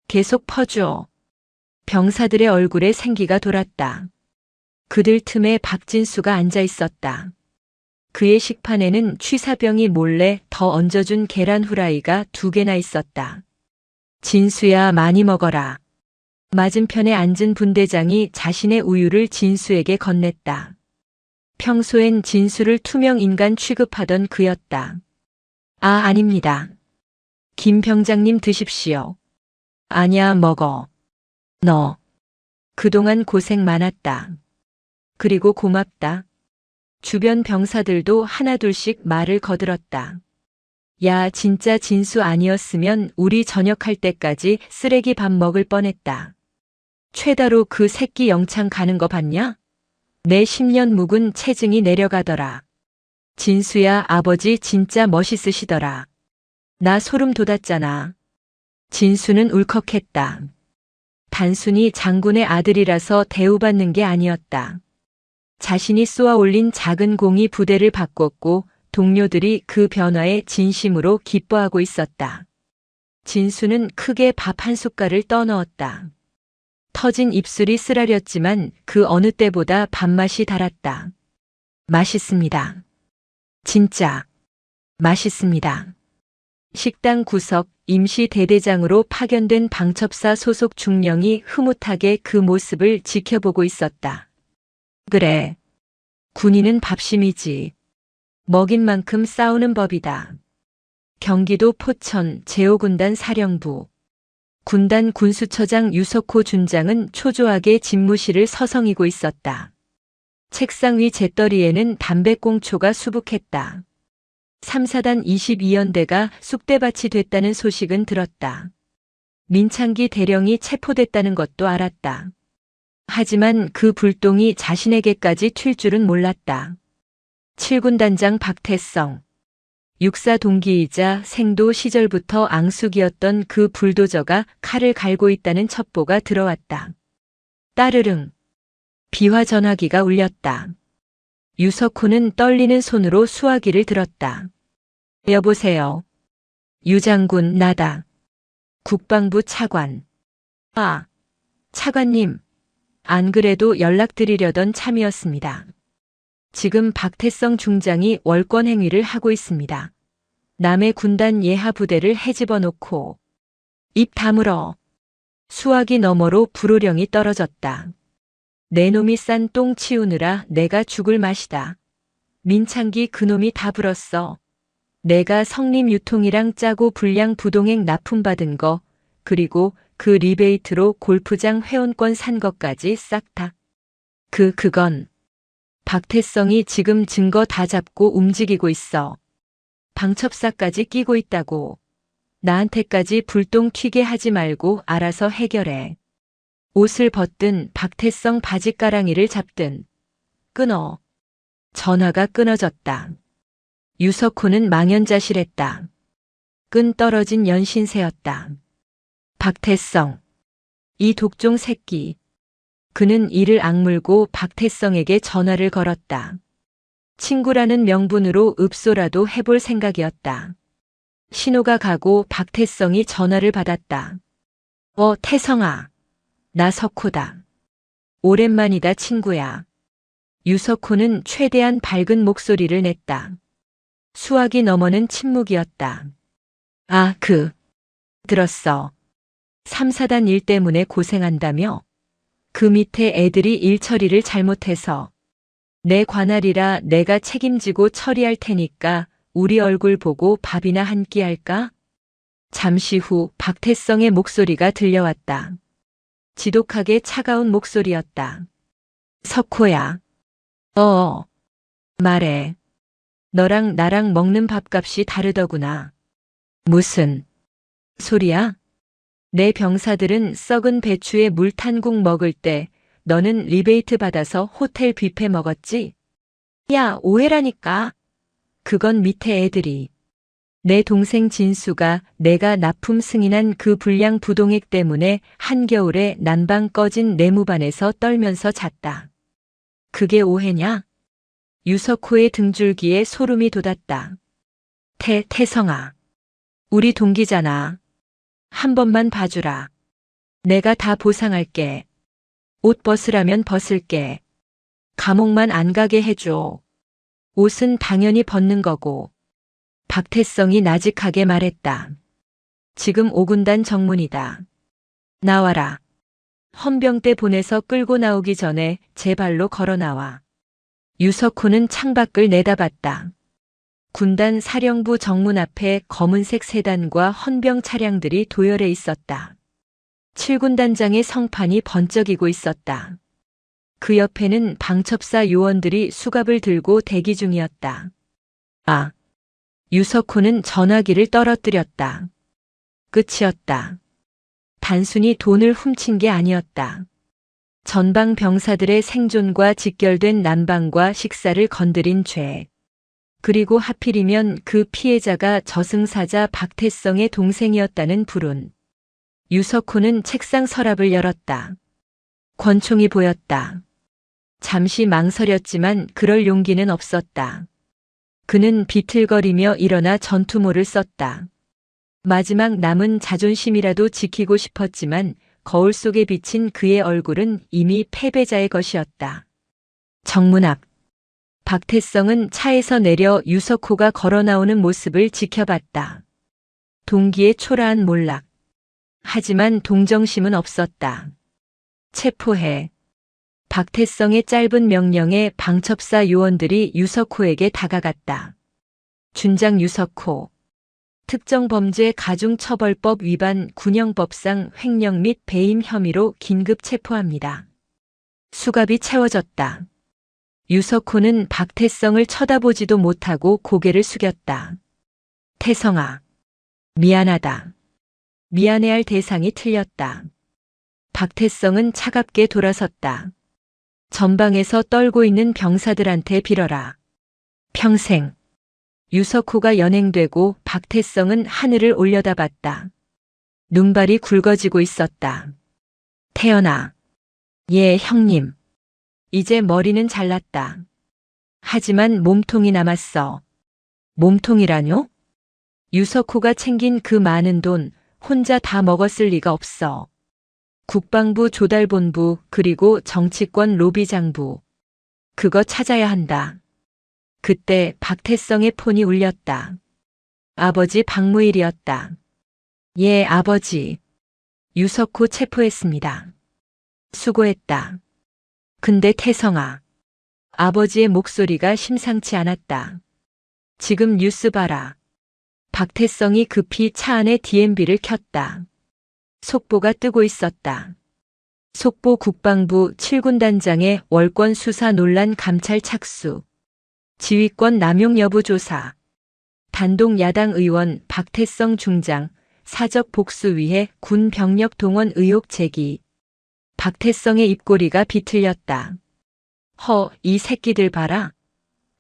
계속 퍼줘. 병사들의 얼굴에 생기가 돌았다. 그들 틈에 박진수가 앉아 있었다. 그의 식판에는 취사병이 몰래 더 얹어준 계란 후라이가 2개나 있었다. 진수야, 많이 먹어라. 맞은편에 앉은 분대장이 자신의 우유를 진수에게 건넸다. 평소엔 진수를 투명 인간 취급하던 그였다. 아, 아닙니다. 김 병장님 드십시오. 아니야, 먹어. 너. 그동안 고생 많았다. 그리고 고맙다. 주변 병사들도 하나둘씩 말을 거들었다. 야, 진짜 진수 아니었으면 우리 전역할 때까지 쓰레기 밥 먹을 뻔했다. 최다로 그 새끼 영창 가는 거 봤냐? 내 10년 묵은 체증이 내려가더라. 진수야, 아버지 진짜 멋있으시더라. 나 소름 돋았잖아. 진수는 울컥했다. 단순히 장군의 아들이라서 대우받는 게 아니었다. 자신이 쏘아 올린 작은 공이 부대를 바꿨고 동료들이 그 변화에 진심으로 기뻐하고 있었다. 진수는 크게 밥 한 숟갈을 떠넣었다. 터진 입술이 쓰라렸지만 그 어느 때보다 밥맛이 달았다. 맛있습니다. 진짜 맛있습니다. 식당 구석 임시 대대장으로 파견된 방첩사 소속 중령이 흐뭇하게 그 모습을 지켜보고 있었다. 그래. 군인은 밥심이지. 먹인 만큼 싸우는 법이다. 경기도 포천 제5군단 사령부. 군단 군수처장 유석호 준장은 초조하게 집무실을 서성이고 있었다. 책상 위 재떨이에는 담배꽁초가 수북했다. 3사단 22연대가 쑥대밭이 됐다는 소식은 들었다. 민창기 대령이 체포됐다는 것도 알았다. 하지만 그 불똥이 자신에게까지 튈 줄은 몰랐다. 7군단장 박태성. 육사 동기이자 생도 시절부터 앙숙이었던 그 불도저가 칼을 갈고 있다는 첩보가 들어왔다. 따르릉. 비화 전화기가 울렸다. 유석호는 떨리는 손으로 수화기를 들었다. 여보세요. 유장군 나다. 국방부 차관. 아, 차관님. 안 그래도 연락드리려던 참이었습니다. 지금 박태성 중장이 월권 행위를 하고 있습니다. 남의 군단 예하 부대를 헤집어 놓고. 입 다물어. 수화기 너머로 불호령이 떨어졌다. 내 놈이 싼 똥 치우느라 내가 죽을 맛이다. 민창기 그놈이 다 불었어. 내가 성림 유통이랑 짜고 불량 부동액 납품받은 거, 그리고 그 리베이트로 골프장 회원권 산 것까지 싹 다. 그건. 박태성이 지금 증거 다 잡고 움직이고 있어. 방첩사까지 끼고 있다고. 나한테까지 불똥 튀게 하지 말고 알아서 해결해. 옷을 벗든 박태성 바지가랑이를 잡든. 끊어. 전화가 끊어졌다. 유석호는 망연자실했다. 끈 떨어진 연신새였다. 박태성. 이 독종 새끼. 그는 이를 악물고 박태성에게 전화를 걸었다. 친구라는 명분으로 읍소라도 해볼 생각이었다. 신호가 가고 박태성이 전화를 받았다. 태성아. 나 석호다. 오랜만이다 친구야. 유석호는 최대한 밝은 목소리를 냈다. 수화기 너머는 침묵이었다. 들었어. 3사단 일 때문에 고생한다며? 그 밑에 애들이 일 처리를 잘못해서. 내 관할이라 내가 책임지고 처리할 테니까 우리 얼굴 보고 밥이나 한 끼 할까? 잠시 후 박태성의 목소리가 들려왔다. 지독하게 차가운 목소리였다. 석호야. 말해. 너랑 나랑 먹는 밥값이 다르더구나. 무슨 소리야? 내 병사들은 썩은 배추에 물 탄 국 먹을 때 너는 리베이트 받아서 호텔 뷔페 먹었지? 야, 오해라니까. 그건 밑에 애들이. 내 동생 진수가 내가 납품 승인한 그 불량 부동액 때문에 한겨울에 난방 꺼진 내무반에서 떨면서 잤다. 그게 오해냐? 유석호의 등줄기에 소름이 돋았다. 태성아. 우리 동기잖아. 한 번만 봐주라. 내가 다 보상할게. 옷 벗으라면 벗을게. 감옥만 안 가게 해줘. 옷은 당연히 벗는 거고. 박태성이 나직하게 말했다. 지금 5군단 정문이다. 나와라. 헌병대 보내서 끌고 나오기 전에 제 발로 걸어 나와. 유석호는 창밖을 내다봤다. 군단 사령부 정문 앞에 검은색 세단과 헌병 차량들이 도열해 있었다. 칠군 단장의 성판이 번쩍이고 있었다. 그 옆에는 방첩사 요원들이 수갑을 들고 대기 중이었다. 아, 유석호는 전화기를 떨어뜨렸다. 끝이었다. 단순히 돈을 훔친 게 아니었다. 전방 병사들의 생존과 직결된 난방과 식사를 건드린 죄. 그리고 하필이면 그 피해자가 저승사자 박태성의 동생이었다는 불운. 유석호는 책상 서랍을 열었다. 권총이 보였다. 잠시 망설였지만 그럴 용기는 없었다. 그는 비틀거리며 일어나 전투모를 썼다. 마지막 남은 자존심이라도 지키고 싶었지만 거울 속에 비친 그의 얼굴은 이미 패배자의 것이었다. 정문 앞. 박태성은 차에서 내려 유석호가 걸어 나오는 모습을 지켜봤다. 동기의 초라한 몰락. 하지만 동정심은 없었다. 체포해. 박태성의 짧은 명령에 방첩사 요원들이 유석호에게 다가갔다. 준장 유석호. 특정범죄 가중처벌법 위반 군형법상 횡령 및 배임 혐의로 긴급 체포합니다. 수갑이 채워졌다. 유석호는 박태성을 쳐다보지도 못하고 고개를 숙였다. 태성아. 미안하다. 미안해할 대상이 틀렸다. 박태성은 차갑게 돌아섰다. 전방에서 떨고 있는 병사들한테 빌어라. 평생. 유석호가 연행되고 박태성은 하늘을 올려다봤다. 눈발이 굵어지고 있었다. 태연아. 예, 형님. 이제 머리는 잘났다. 하지만 몸통이 남았어. 몸통이라뇨? 유석호가 챙긴 그 많은 돈 혼자 다 먹었을 리가 없어. 국방부 조달본부 그리고 정치권 로비장부. 그거 찾아야 한다. 그때 박태성의 폰이 울렸다. 아버지 박무일이었다. 예, 아버지. 유석호 체포했습니다. 수고했다. 근데 태성아. 아버지의 목소리가 심상치 않았다. 지금 뉴스 봐라. 박태성이 급히 차 안에 DMB를 켰다. 속보가 뜨고 있었다. 속보 국방부 7군 단장의 월권 수사 논란 감찰 착수. 지휘권 남용 여부 조사. 단독 야당 의원 박태성 중장 사적 복수 위해 군 병력 동원 의혹 제기. 박태성의 입꼬리가 비틀렸다. 이 새끼들 봐라.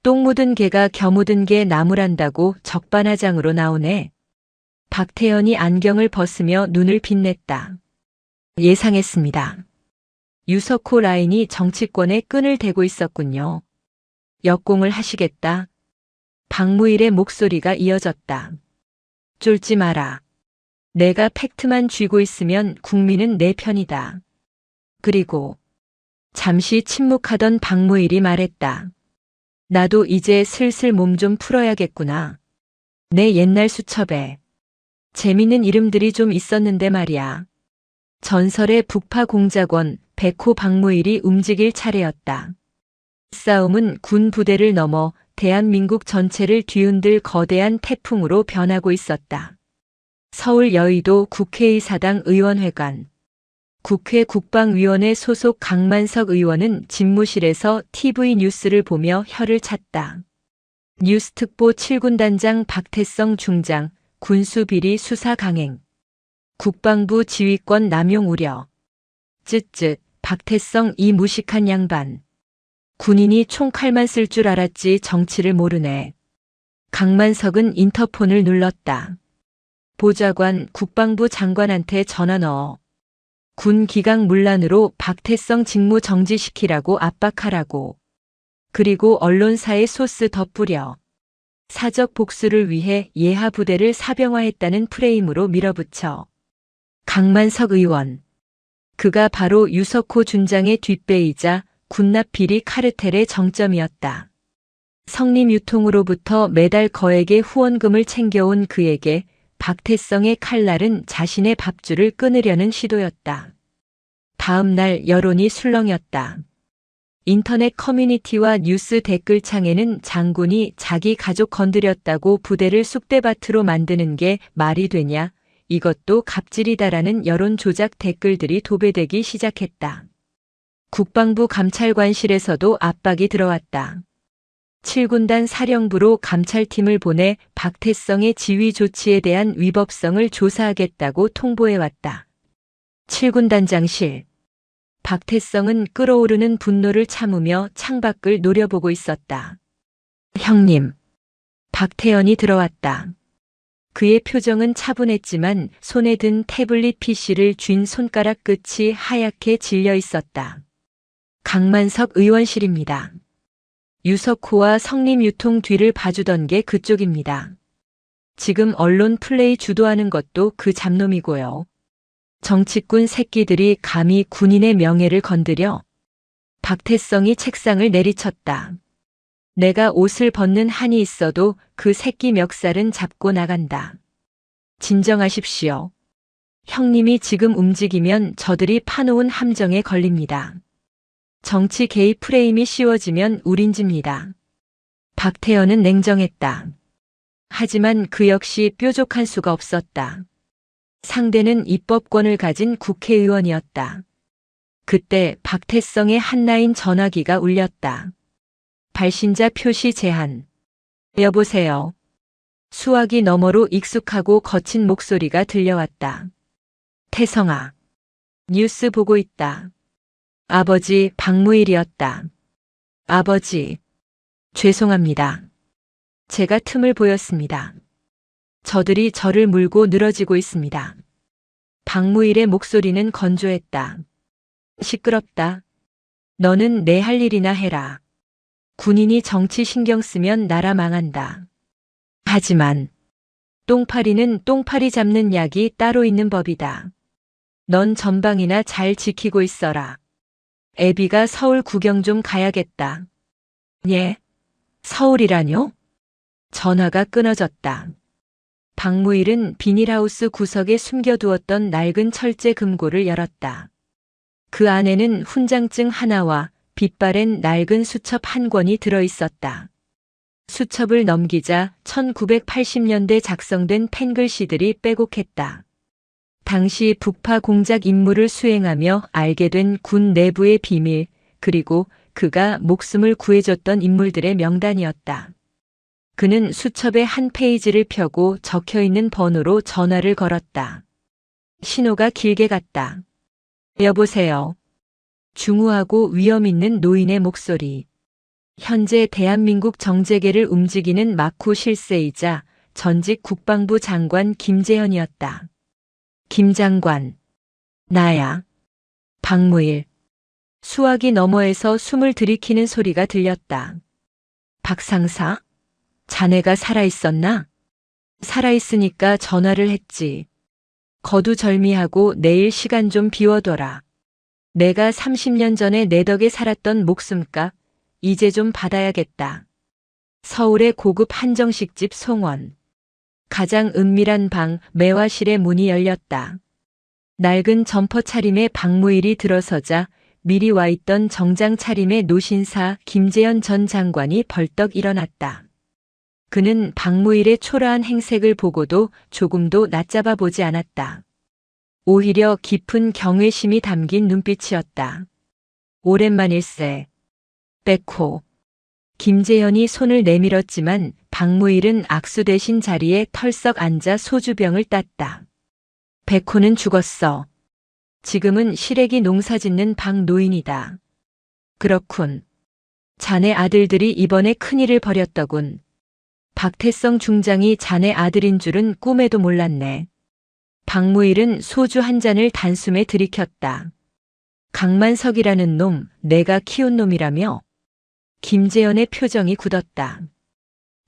똥 묻은 개가 겨 묻은 개 나무란다고 적반하장으로 나오네. 박태연이 안경을 벗으며 눈을 빛냈다. 예상했습니다. 유석호 라인이 정치권에 끈을 대고 있었군요. 역공을 하시겠다. 박무일의 목소리가 이어졌다. 쫄지 마라. 내가 팩트만 쥐고 있으면 국민은 내 편이다. 그리고 잠시 침묵하던 박무일이 말했다. 나도 이제 슬슬 몸 좀 풀어야겠구나. 내 옛날 수첩에 재밌는 이름들이 좀 있었는데 말이야. 전설의 북파 공작원 백호 박무일이 움직일 차례였다. 싸움은 군 부대를 넘어 대한민국 전체를 뒤흔들 거대한 태풍으로 변하고 있었다. 서울 여의도 국회의사당 의원회관. 국회 국방위원회 소속 강만석 의원은 집무실에서 TV 뉴스를 보며 혀를 찼다. 뉴스특보 7군 단장 박태성 중장, 군수비리 수사 강행. 국방부 지휘권 남용 우려. 쯧쯧, 박태성 이 무식한 양반. 군인이 총칼만 쓸 줄 알았지 정치를 모르네. 강만석은 인터폰을 눌렀다. 보좌관 국방부 장관한테 전화 넣어. 군 기강 문란으로 박태성 직무 정지시키라고 압박하라고. 그리고 언론사에 소스 덧뿌려. 사적 복수를 위해 예하 부대를 사병화했다는 프레임으로 밀어붙여. 강만석 의원. 그가 바로 유석호 준장의 뒷배이자 군납 비리 카르텔의 정점이었다. 성림 유통으로부터 매달 거액의 후원금을 챙겨온 그에게 박태성의 칼날은 자신의 밥줄을 끊으려는 시도였다. 다음 날 여론이 술렁였다. 인터넷 커뮤니티와 뉴스 댓글창에는 장군이 자기 가족 건드렸다고 부대를 쑥대밭으로 만드는 게 말이 되냐, 이것도 갑질이다라는 여론 조작 댓글들이 도배되기 시작했다. 국방부 감찰관실에서도 압박이 들어왔다. 7군단 사령부로 감찰팀을 보내 박태성의 지휘 조치에 대한 위법성을 조사하겠다고 통보해왔다. 7군단장실. 박태성은 끓어오르는 분노를 참으며 창밖을 노려보고 있었다. 형님. 박태연이 들어왔다. 그의 표정은 차분했지만 손에 든 태블릿 PC를 쥔 손가락 끝이 하얗게 질려 있었다. 강만석 의원실입니다. 유석호와 성림유통 뒤를 봐주던 게 그쪽입니다. 지금 언론 플레이 주도하는 것도 그 잡놈이고요. 정치꾼 새끼들이 감히 군인의 명예를 건드려. 박태성이 책상을 내리쳤다. 내가 옷을 벗는 한이 있어도 그 새끼 멱살은 잡고 나간다. 진정하십시오. 형님이 지금 움직이면 저들이 파놓은 함정에 걸립니다. 정치 개입 프레임이 씌워지면 우린 집니다. 박태연은 냉정했다. 하지만 그 역시 뾰족한 수가 없었다. 상대는 입법권을 가진 국회의원이었다. 그때 박태성의 한라인 전화기가 울렸다. 발신자 표시 제한. 여보세요. 수화기 너머로 익숙하고 거친 목소리가 들려왔다. 태성아. 뉴스 보고 있다. 아버지 박무일이었다. 아버지. 죄송합니다. 제가 틈을 보였습니다. 저들이 저를 물고 늘어지고 있습니다. 박무일의 목소리는 건조했다. 시끄럽다. 너는 내 할 일이나 해라. 군인이 정치 신경 쓰면 나라 망한다. 하지만 똥파리는 똥파리 잡는 약이 따로 있는 법이다. 넌 전방이나 잘 지키고 있어라. 애비가 서울 구경 좀 가야겠다. 예? 서울이라뇨? 전화가 끊어졌다. 박무일은 비닐하우스 구석에 숨겨두었던 낡은 철제 금고를 열었다. 그 안에는 훈장증 하나와 빛바랜 낡은 수첩 한 권이 들어있었다. 수첩을 넘기자 1980년대 작성된 펜글씨들이 빼곡했다. 당시 북파 공작 임무를 수행하며 알게 된 군 내부의 비밀, 그리고 그가 목숨을 구해줬던 인물들의 명단이었다. 그는 수첩의 한 페이지를 펴고 적혀있는 번호로 전화를 걸었다. 신호가 길게 갔다. 여보세요. 중후하고 위험 있는 노인의 목소리. 현재 대한민국 정재계를 움직이는 마쿠 실세이자 전직 국방부 장관 김재현이었다. 김 장관. 나야. 박무일. 수화기 너머에서 숨을 들이키는 소리가 들렸다. 박 상사? 자네가 살아있었나? 살아있으니까 전화를 했지. 거두절미하고 내일 시간 좀 비워둬라. 내가 30년 전에 내 덕에 살았던 목숨값 이제 좀 받아야겠다. 서울의 고급 한정식집 송원. 가장 은밀한 방 매화실의 문이 열렸다. 낡은 점퍼 차림의 박무일이 들어서자 미리 와 있던 정장 차림의 노신사 김재현 전 장관이 벌떡 일어났다. 그는 박무일의 초라한 행색을 보고도 조금도 낮잡아 보지 않았다. 오히려 깊은 경외심이 담긴 눈빛이었다. 오랜만일세. 백호. 김재현이 손을 내밀었지만 박무일은 악수 대신 자리에 털썩 앉아 소주병을 땄다. 백호는 죽었어. 지금은 시래기 농사 짓는 박노인이다. 그렇군. 자네 아들들이 이번에 큰일을 벌였더군. 박태성 중장이 자네 아들인 줄은 꿈에도 몰랐네. 박무일은 소주 한 잔을 단숨에 들이켰다. 강만석이라는 놈, 내가 키운 놈이라며? 김재현의 표정이 굳었다.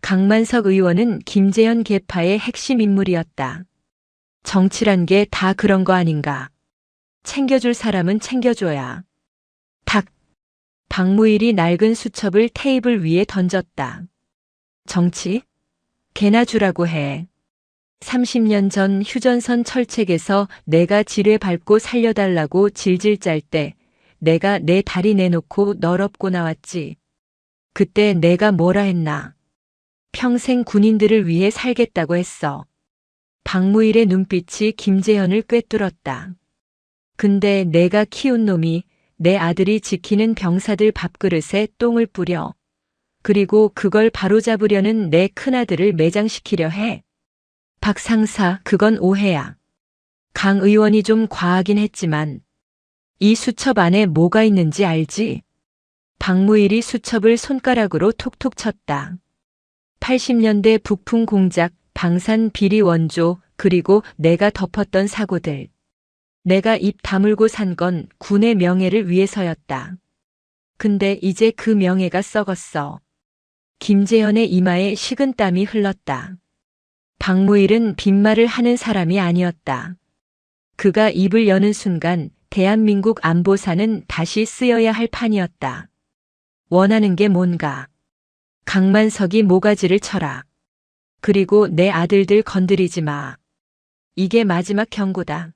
강만석 의원은 김재현 계파의 핵심 인물이었다. 정치란 게 다 그런 거 아닌가. 챙겨줄 사람은 챙겨줘야. 탁. 박무일이 낡은 수첩을 테이블 위에 던졌다. 정치? 개나 주라고 해. 30년 전 휴전선 철책에서 내가 지뢰 밟고 살려달라고 질질 짤 때 내가 내 다리 내놓고 널 업고 나왔지. 그때 내가 뭐라 했나. 평생 군인들을 위해 살겠다고 했어. 박무일의 눈빛이 김재현을 꿰뚫었다. 근데 내가 키운 놈이 내 아들이 지키는 병사들 밥그릇에 똥을 뿌려. 그리고 그걸 바로잡으려는 내 큰아들을 매장시키려 해. 박 상사, 그건 오해야. 강 의원이 좀 과하긴 했지만 이 수첩 안에 뭐가 있는지 알지? 박무일이 수첩을 손가락으로 톡톡 쳤다. 80년대 북풍 공작, 방산 비리 원조, 그리고 내가 덮었던 사고들. 내가 입 다물고 산 건 군의 명예를 위해서였다. 근데 이제 그 명예가 썩었어. 김재현의 이마에 식은땀이 흘렀다. 박무일은 빈말을 하는 사람이 아니었다. 그가 입을 여는 순간 대한민국 안보사는 다시 쓰여야 할 판이었다. 원하는 게 뭔가? 강만석이 모가지를 쳐라. 그리고 내 아들들 건드리지 마. 이게 마지막 경고다.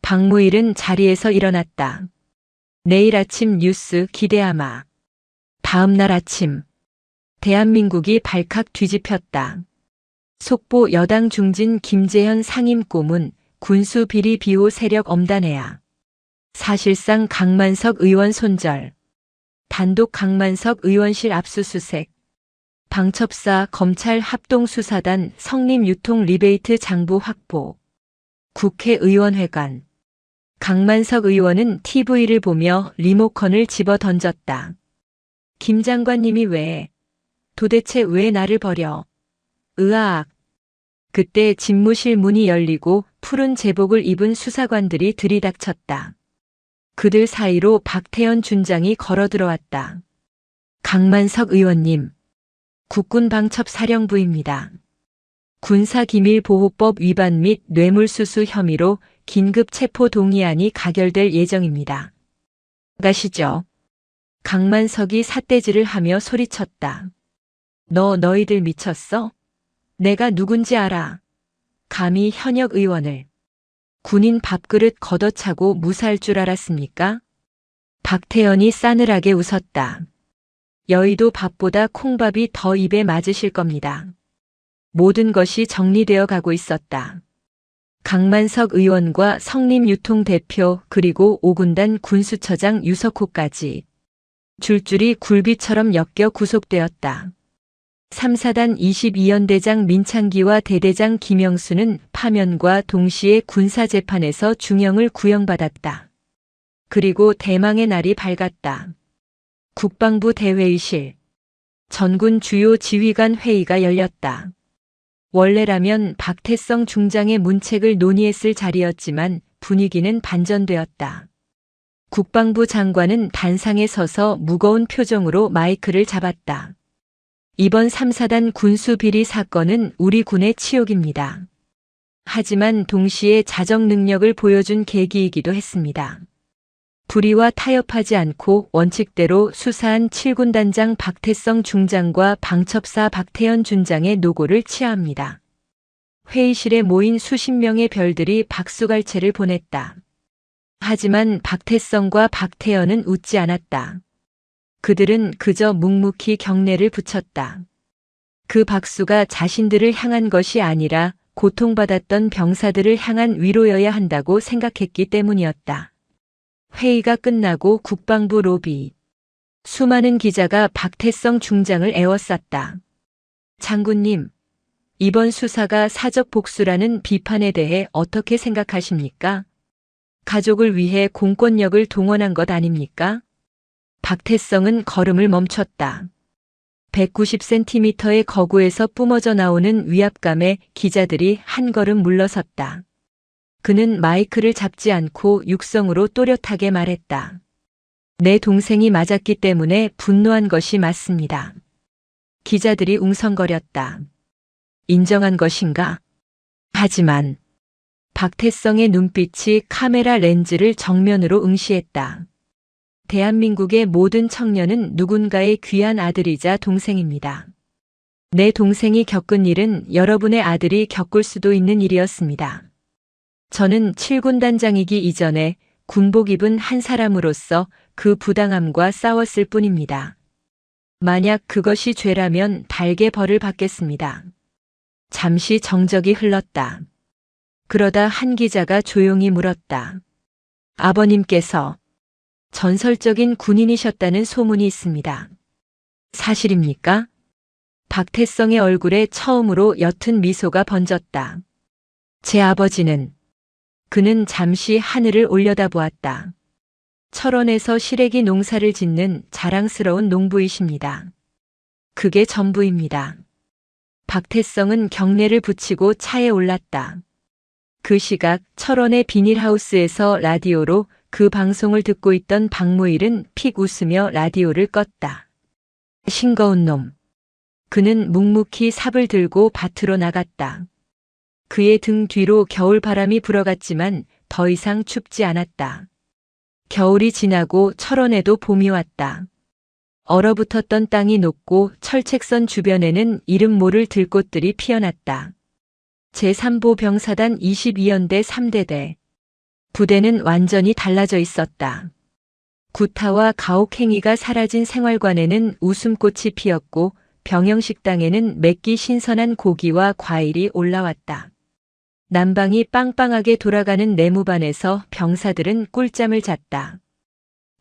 박무일은 자리에서 일어났다. 내일 아침 뉴스 기대하마. 다음 날 아침. 대한민국이 발칵 뒤집혔다. 속보 여당 중진 김재현 상임 고문 군수 비리 비호 세력 엄단해야. 사실상 강만석 의원 손절. 단독 강만석 의원실 압수수색. 방첩사 검찰 합동수사단 성림 유통 리베이트 장부 확보. 국회의원회관. 강만석 의원은 TV를 보며 리모컨을 집어 던졌다. 김 장관님이 도대체 왜 나를 버려? 으악. 그때 집무실 문이 열리고 푸른 제복을 입은 수사관들이 들이닥쳤다. 그들 사이로 박태현 준장이 걸어 들어왔다. 강만석 의원님. 국군방첩사령부입니다. 군사기밀보호법 위반 및 뇌물수수 혐의로 긴급 체포 동의안이 가결될 예정입니다. 가시죠. 강만석이 삿대질을 하며 소리쳤다. 너희들 미쳤어? 내가 누군지 알아. 감히 현역 의원을. 군인 밥그릇 걷어차고 무사할 줄 알았습니까? 박태현이 싸늘하게 웃었다. 여의도 밥보다 콩밥이 더 입에 맞으실 겁니다. 모든 것이 정리되어 가고 있었다. 강만석 의원과 성림유통 대표 그리고 5군단 군수처장 유석호까지 줄줄이 굴비처럼 엮여 구속되었다. 3사단 22연대장 민창기와 대대장 김영수는 파면과 동시에 군사재판에서 중형을 구형받았다. 그리고 대망의 날이 밝았다. 국방부 대회의실. 전군 주요 지휘관 회의가 열렸다. 원래라면 박태성 중장의 문책을 논의했을 자리였지만 분위기는 반전되었다. 국방부 장관은 단상에 서서 무거운 표정으로 마이크를 잡았다. 이번 3사단 군수비리 사건은 우리 군의 치욕입니다. 하지만 동시에 자정 능력을 보여준 계기이기도 했습니다. 불의와 타협하지 않고 원칙대로 수사한 7군단장 박태성 중장과 방첩사 박태현 준장의 노고를 치하합니다. 회의실에 모인 수십 명의 별들이 박수갈채를 보냈다. 하지만 박태성과 박태현은 웃지 않았다. 그들은 그저 묵묵히 경례를 붙였다. 그 박수가 자신들을 향한 것이 아니라 고통받았던 병사들을 향한 위로여야 한다고 생각했기 때문이었다. 회의가 끝나고 국방부 로비. 수많은 기자가 박태성 중장을 에워쌌다. 장군님, 이번 수사가 사적 복수라는 비판에 대해 어떻게 생각하십니까? 가족을 위해 공권력을 동원한 것 아닙니까? 박태성은 걸음을 멈췄다. 190cm의 거구에서 뿜어져 나오는 위압감에 기자들이 한 걸음 물러섰다. 그는 마이크를 잡지 않고 육성으로 또렷하게 말했다. 내 동생이 맞았기 때문에 분노한 것이 맞습니다. 기자들이 웅성거렸다. 인정한 것인가? 하지만 박태성의 눈빛이 카메라 렌즈를 정면으로 응시했다. 대한민국의 모든 청년은 누군가의 귀한 아들이자 동생입니다. 내 동생이 겪은 일은 여러분의 아들이 겪을 수도 있는 일이었습니다. 저는 7군단장이기 이전에 군복 입은 한 사람으로서 그 부당함과 싸웠을 뿐입니다. 만약 그것이 죄라면 달게 벌을 받겠습니다. 잠시 정적이 흘렀다. 그러다 한 기자가 조용히 물었다. 아버님께서 전설적인 군인이셨다는 소문이 있습니다. 사실입니까? 박태성의 얼굴에 처음으로 옅은 미소가 번졌다. 제 아버지는 그는 잠시 하늘을 올려다보았다. 철원에서 시래기 농사를 짓는 자랑스러운 농부이십니다. 그게 전부입니다. 박태성은 경례를 붙이고 차에 올랐다. 그 시각 철원의 비닐하우스에서 라디오로 그 방송을 듣고 있던 박무일은 픽 웃으며 라디오를 껐다. 싱거운 놈. 그는 묵묵히 삽을 들고 밭으로 나갔다. 그의 등 뒤로 겨울바람이 불어갔지만 더 이상 춥지 않았다. 겨울이 지나고 철원에도 봄이 왔다. 얼어붙었던 땅이 녹고 철책선 주변에는 이름 모를 들꽃들이 피어났다. 제3보 병사단 22연대 3대대. 부대는 완전히 달라져 있었다. 구타와 가혹행위가 사라진 생활관에는 웃음꽃이 피었고 병영식당에는 맵기 신선한 고기와 과일이 올라왔다. 난방이 빵빵하게 돌아가는 내무반에서 병사들은 꿀잠을 잤다.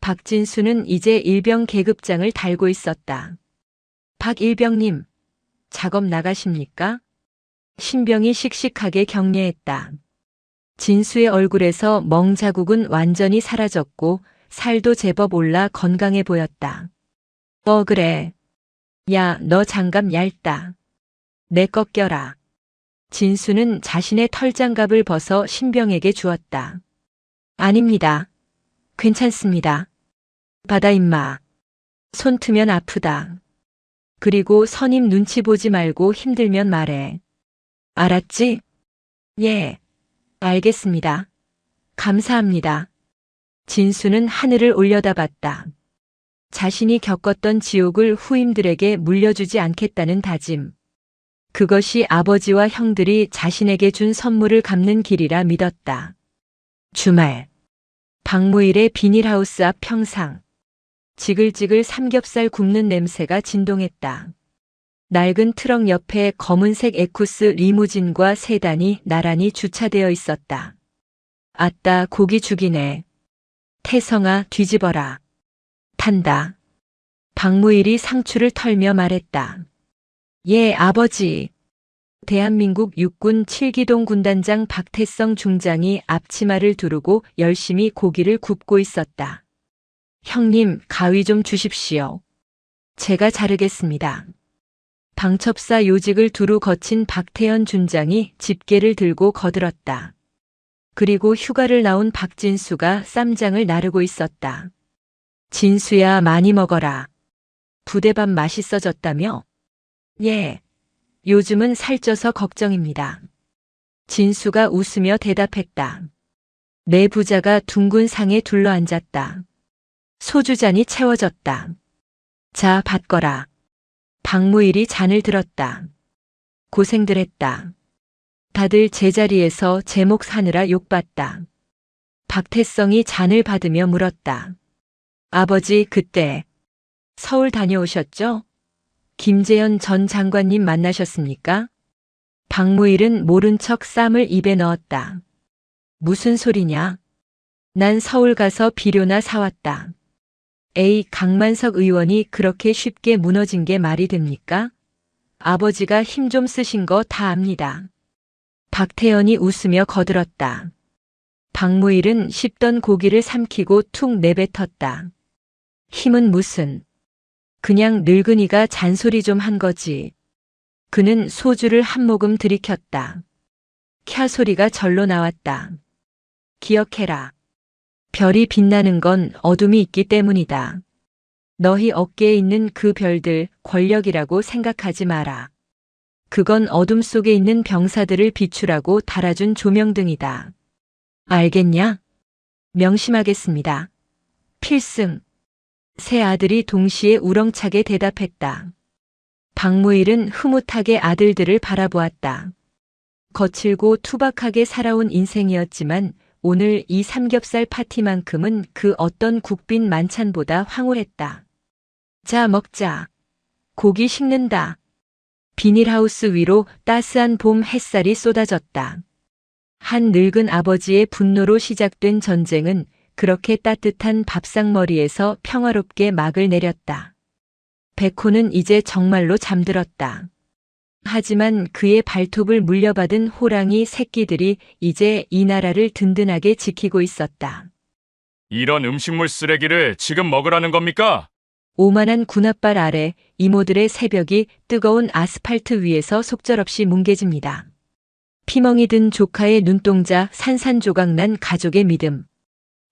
박진수는 이제 일병 계급장을 달고 있었다. 박 일병님, 작업 나가십니까? 신병이 씩씩하게 격려했다. 진수의 얼굴에서 멍자국은 완전히 사라졌고 살도 제법 올라 건강해 보였다. 그래. 야, 너 장갑 얇다. 내 거 껴라. 진수는 자신의 털장갑을 벗어 신병에게 주었다. 아닙니다. 괜찮습니다. 받아 임마. 손 트면 아프다. 그리고 선임 눈치 보지 말고 힘들면 말해. 알았지? 예. 알겠습니다. 감사합니다. 진수는 하늘을 올려다봤다. 자신이 겪었던 지옥을 후임들에게 물려주지 않겠다는 다짐. 그것이 아버지와 형들이 자신에게 준 선물을 갚는 길이라 믿었다. 주말. 박무일의 비닐하우스 앞 평상. 지글지글 삼겹살 굽는 냄새가 진동했다. 낡은 트럭 옆에 검은색 에쿠스 리무진과 세단이 나란히 주차되어 있었다. 아따, 고기 죽이네. 태성아, 뒤집어라. 탄다. 박무일이 상추를 털며 말했다. 예, 아버지. 대한민국 육군 7기동 군단장 박태성 중장이 앞치마를 두르고 열심히 고기를 굽고 있었다. 형님, 가위 좀 주십시오. 제가 자르겠습니다. 방첩사 요직을 두루 거친 박태현 준장이 집게를 들고 거들었다. 그리고 휴가를 나온 박진수가 쌈장을 나르고 있었다. 진수야, 많이 먹어라. 부대밥 맛있어졌다며? 예. 요즘은 살쪄서 걱정입니다. 진수가 웃으며 대답했다. 내 부자가 둥근 상에 둘러앉았다. 소주잔이 채워졌다. 자, 받거라. 박무일이 잔을 들었다. 고생들 했다. 다들 제자리에서 제목 사느라 욕봤다. 박태성이 잔을 받으며 물었다. 아버지, 그때 서울 다녀오셨죠? 김재현 전 장관님 만나셨습니까? 박무일은 모른 척 쌈을 입에 넣었다. 무슨 소리냐? 난 서울 가서 비료나 사왔다. 에이, 강만석 의원이 그렇게 쉽게 무너진 게 말이 됩니까? 아버지가 힘 좀 쓰신 거 다 압니다. 박태현이 웃으며 거들었다. 박무일은 씹던 고기를 삼키고 툭 내뱉었다. 힘은 무슨. 그냥 늙은이가 잔소리 좀 한 거지. 그는 소주를 한 모금 들이켰다. 캬 소리가 절로 나왔다. 기억해라. 별이 빛나는 건 어둠이 있기 때문이다. 너희 어깨에 있는 그 별들 권력이라고 생각하지 마라. 그건 어둠 속에 있는 병사들을 비추라고 달아준 조명등이다. 알겠냐? 명심하겠습니다. 필승. 세 아들이 동시에 우렁차게 대답했다. 박무일은 흐뭇하게 아들들을 바라보았다. 거칠고 투박하게 살아온 인생이었지만 오늘 이 삼겹살 파티만큼은 그 어떤 국빈 만찬보다 황홀했다. 자, 먹자. 고기 식는다. 비닐하우스 위로 따스한 봄 햇살이 쏟아졌다. 한 늙은 아버지의 분노로 시작된 전쟁은 그렇게 따뜻한 밥상머리에서 평화롭게 막을 내렸다. 백호는 이제 정말로 잠들었다. 하지만 그의 발톱을 물려받은 호랑이 새끼들이 이제 이 나라를 든든하게 지키고 있었다. 이런 음식물 쓰레기를 지금 먹으라는 겁니까? 오만한 군홧발 아래 이모들의 새벽이 뜨거운 아스팔트 위에서 속절없이 뭉개집니다. 피멍이 든 조카의 눈동자 산산조각난 가족의 믿음.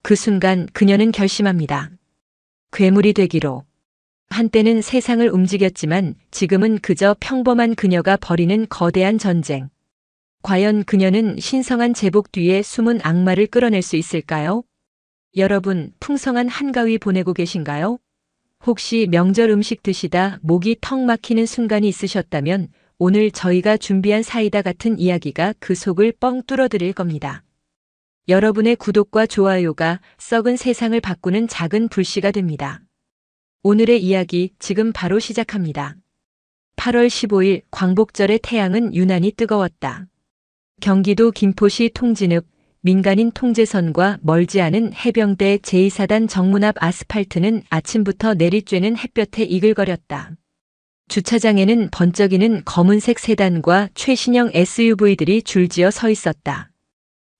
그 순간 그녀는 결심합니다. 괴물이 되기로. 한때는 세상을 움직였지만 지금은 그저 평범한 그녀가 벌이는 거대한 전쟁. 과연 그녀는 신성한 제복 뒤에 숨은 악마를 끌어낼 수 있을까요? 여러분, 풍성한 한가위 보내고 계신가요? 혹시 명절 음식 드시다 목이 턱 막히는 순간이 있으셨다면 오늘 저희가 준비한 사이다 같은 이야기가 그 속을 뻥 뚫어드릴 겁니다. 여러분의 구독과 좋아요가 썩은 세상을 바꾸는 작은 불씨가 됩니다. 오늘의 이야기 지금 바로 시작합니다. 8월 15일 광복절의 태양은 유난히 뜨거웠다. 경기도 김포시 통진읍 민간인 통제선과 멀지 않은 해병대 제2사단 정문 앞 아스팔트는 아침부터 내리쬐는 햇볕에 이글거렸다. 주차장에는 번쩍이는 검은색 세단과 최신형 SUV들이 줄지어 서 있었다.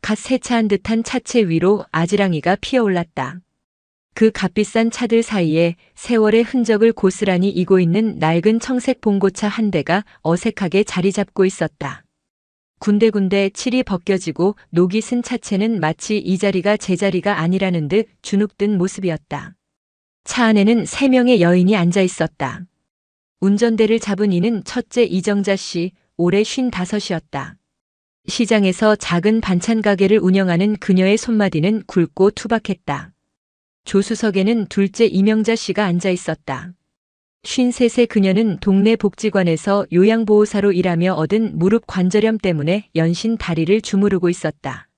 갓 세차한 듯한 차체 위로 아지랑이가 피어올랐다. 그 값비싼 차들 사이에 세월의 흔적을 고스란히 이고 있는 낡은 청색 봉고차 한 대가 어색하게 자리 잡고 있었다. 군데군데 칠이 벗겨지고 녹이 쓴 차체는 마치 이 자리가 제 자리가 아니라는 듯 주눅든 모습이었다. 차 안에는 3명의 여인이 앉아 있었다. 운전대를 잡은 이는 첫째 이정자 씨, 올해 55이었다. 시장에서 작은 반찬 가게를 운영하는 그녀의 손마디는 굵고 투박했다. 조수석에는 둘째 이명자 씨가 앉아 있었다. 53세 그녀는 동네 복지관에서 요양보호사로 일하며 얻은 무릎 관절염 때문에 연신 다리를 주무르고 있었다.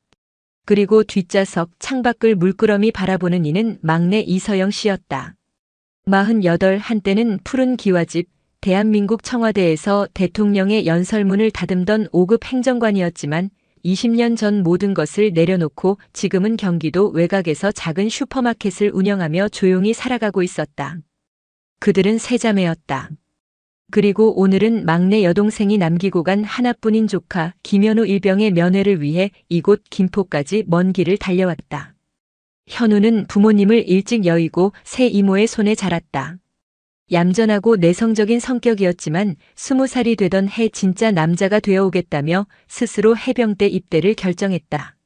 그리고 뒷좌석 창밖을 물끄러미 바라보는 이는 막내 이서영 씨였다. 48 한때는 푸른 기와집 대한민국 청와대에서 대통령의 연설문을 다듬던 5급 행정관이었지만 20년 전 모든 것을 내려놓고 지금은 경기도 외곽에서 작은 슈퍼마켓을 운영하며 조용히 살아가고 있었다. 그들은 세 자매였다. 그리고 오늘은 막내 여동생이 남기고 간 하나뿐인 조카 김현우 일병의 면회를 위해 이곳 김포까지 먼 길을 달려왔다. 현우는 부모님을 일찍 여의고 새 이모의 손에 자랐다. 얌전하고 내성적인 성격이었지만 20살이 되던 해 진짜 남자가 되어오겠다며 스스로 해병대 입대를 결정했다.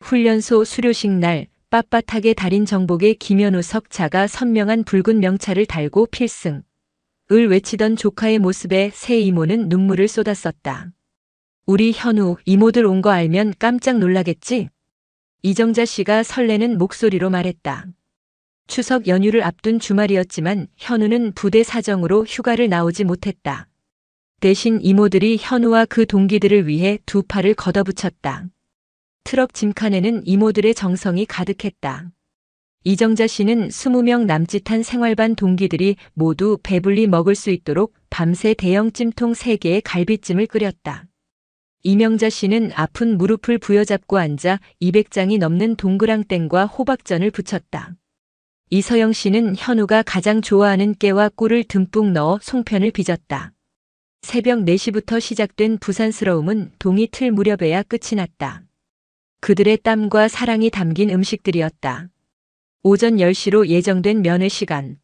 훈련소 수료식 날 빳빳하게 달인 정복에 김현우 석차가 선명한 붉은 명찰을 달고 필승. 을 외치던 조카의 모습에 새 이모는 눈물을 쏟았었다. 우리 현우 이모들 온 거 알면 깜짝 놀라겠지? 이정자 씨가 설레는 목소리로 말했다. 추석 연휴를 앞둔 주말이었지만 현우는 부대 사정으로 휴가를 나오지 못했다. 대신 이모들이 현우와 그 동기들을 위해 두 팔을 걷어붙였다. 트럭 짐칸에는 이모들의 정성이 가득했다. 이정자 씨는 20명 남짓한 생활반 동기들이 모두 배불리 먹을 수 있도록 밤새 대형 찜통 3개의 갈비찜을 끓였다. 이명자 씨는 아픈 무릎을 부여잡고 앉아 200장이 넘는 동그랑땡과 호박전을 부쳤다. 이서영 씨는 현우가 가장 좋아하는 깨와 꿀을 듬뿍 넣어 송편을 빚었다. 새벽 4시부터 시작된 부산스러움은 동이 틀 무렵에야 끝이 났다. 그들의 땀과 사랑이 담긴 음식들이었다. 오전 10시로 예정된 면회 시간.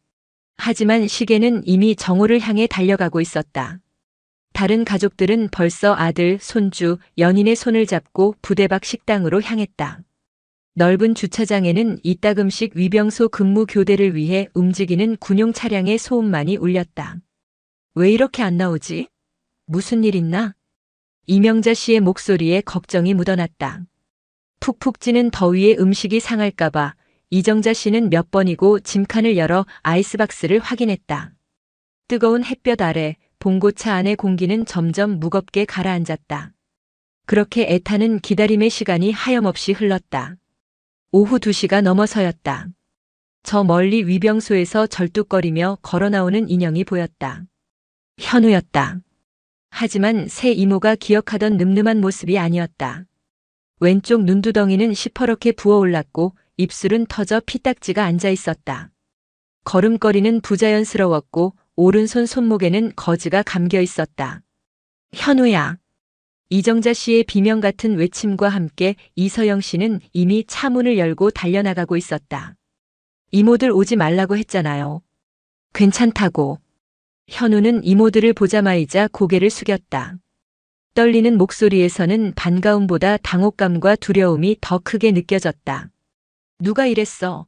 하지만 시계는 이미 정오를 향해 달려가고 있었다. 다른 가족들은 벌써 아들, 손주, 연인의 손을 잡고 부대 밖 식당으로 향했다. 넓은 주차장에는 이따금씩 위병소 근무 교대를 위해 움직이는 군용 차량의 소음만이 울렸다. 왜 이렇게 안 나오지? 무슨 일 있나? 이명자 씨의 목소리에 걱정이 묻어났다. 푹푹 찌는 더위에 음식이 상할까봐 이정자 씨는 몇 번이고 짐칸을 열어 아이스박스를 확인했다. 뜨거운 햇볕 아래 봉고차 안의 공기는 점점 무겁게 가라앉았다. 그렇게 애타는 기다림의 시간이 하염없이 흘렀다. 오후 2시가 넘어서였다. 저 멀리 위병소에서 절뚝거리며 걸어나오는 인형이 보였다. 현우였다. 하지만 새 이모가 기억하던 늠름한 모습이 아니었다. 왼쪽 눈두덩이는 시퍼렇게 부어올랐고 입술은 터져 피딱지가 앉아 있었다. 걸음걸이는 부자연스러웠고 오른손 손목에는 거즈가 감겨 있었다. 현우야. 이정자 씨의 비명 같은 외침과 함께 이서영 씨는 이미 차 문을 열고 달려나가고 있었다. 이모들 오지 말라고 했잖아요. 괜찮다고. 현우는 이모들을 보자마자 고개를 숙였다. 떨리는 목소리에서는 반가움보다 당혹감과 두려움이 더 크게 느껴졌다. 누가 이랬어?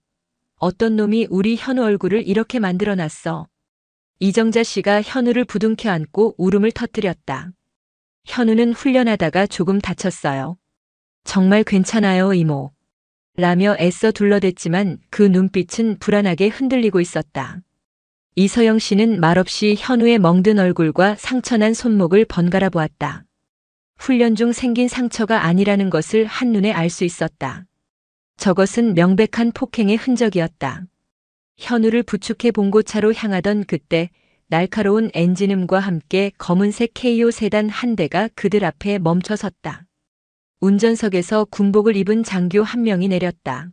어떤 놈이 우리 현우 얼굴을 이렇게 만들어놨어? 이정자 씨가 현우를 부둥켜 안고 울음을 터뜨렸다. 현우는 훈련하다가 조금 다쳤어요. 정말 괜찮아요, 이모. 라며 애써 둘러댔지만 그 눈빛은 불안하게 흔들리고 있었다. 이서영 씨는 말없이 현우의 멍든 얼굴과 상처난 손목을 번갈아 보았다. 훈련 중 생긴 상처가 아니라는 것을 한눈에 알 수 있었다. 저것은 명백한 폭행의 흔적이었다. 현우를 부축해 봉고차로 향하던 그때 날카로운 엔진음과 함께 검은색 KO 세단 한 대가 그들 앞에 멈춰 섰다. 운전석에서 군복을 입은 장교 한 명이 내렸다.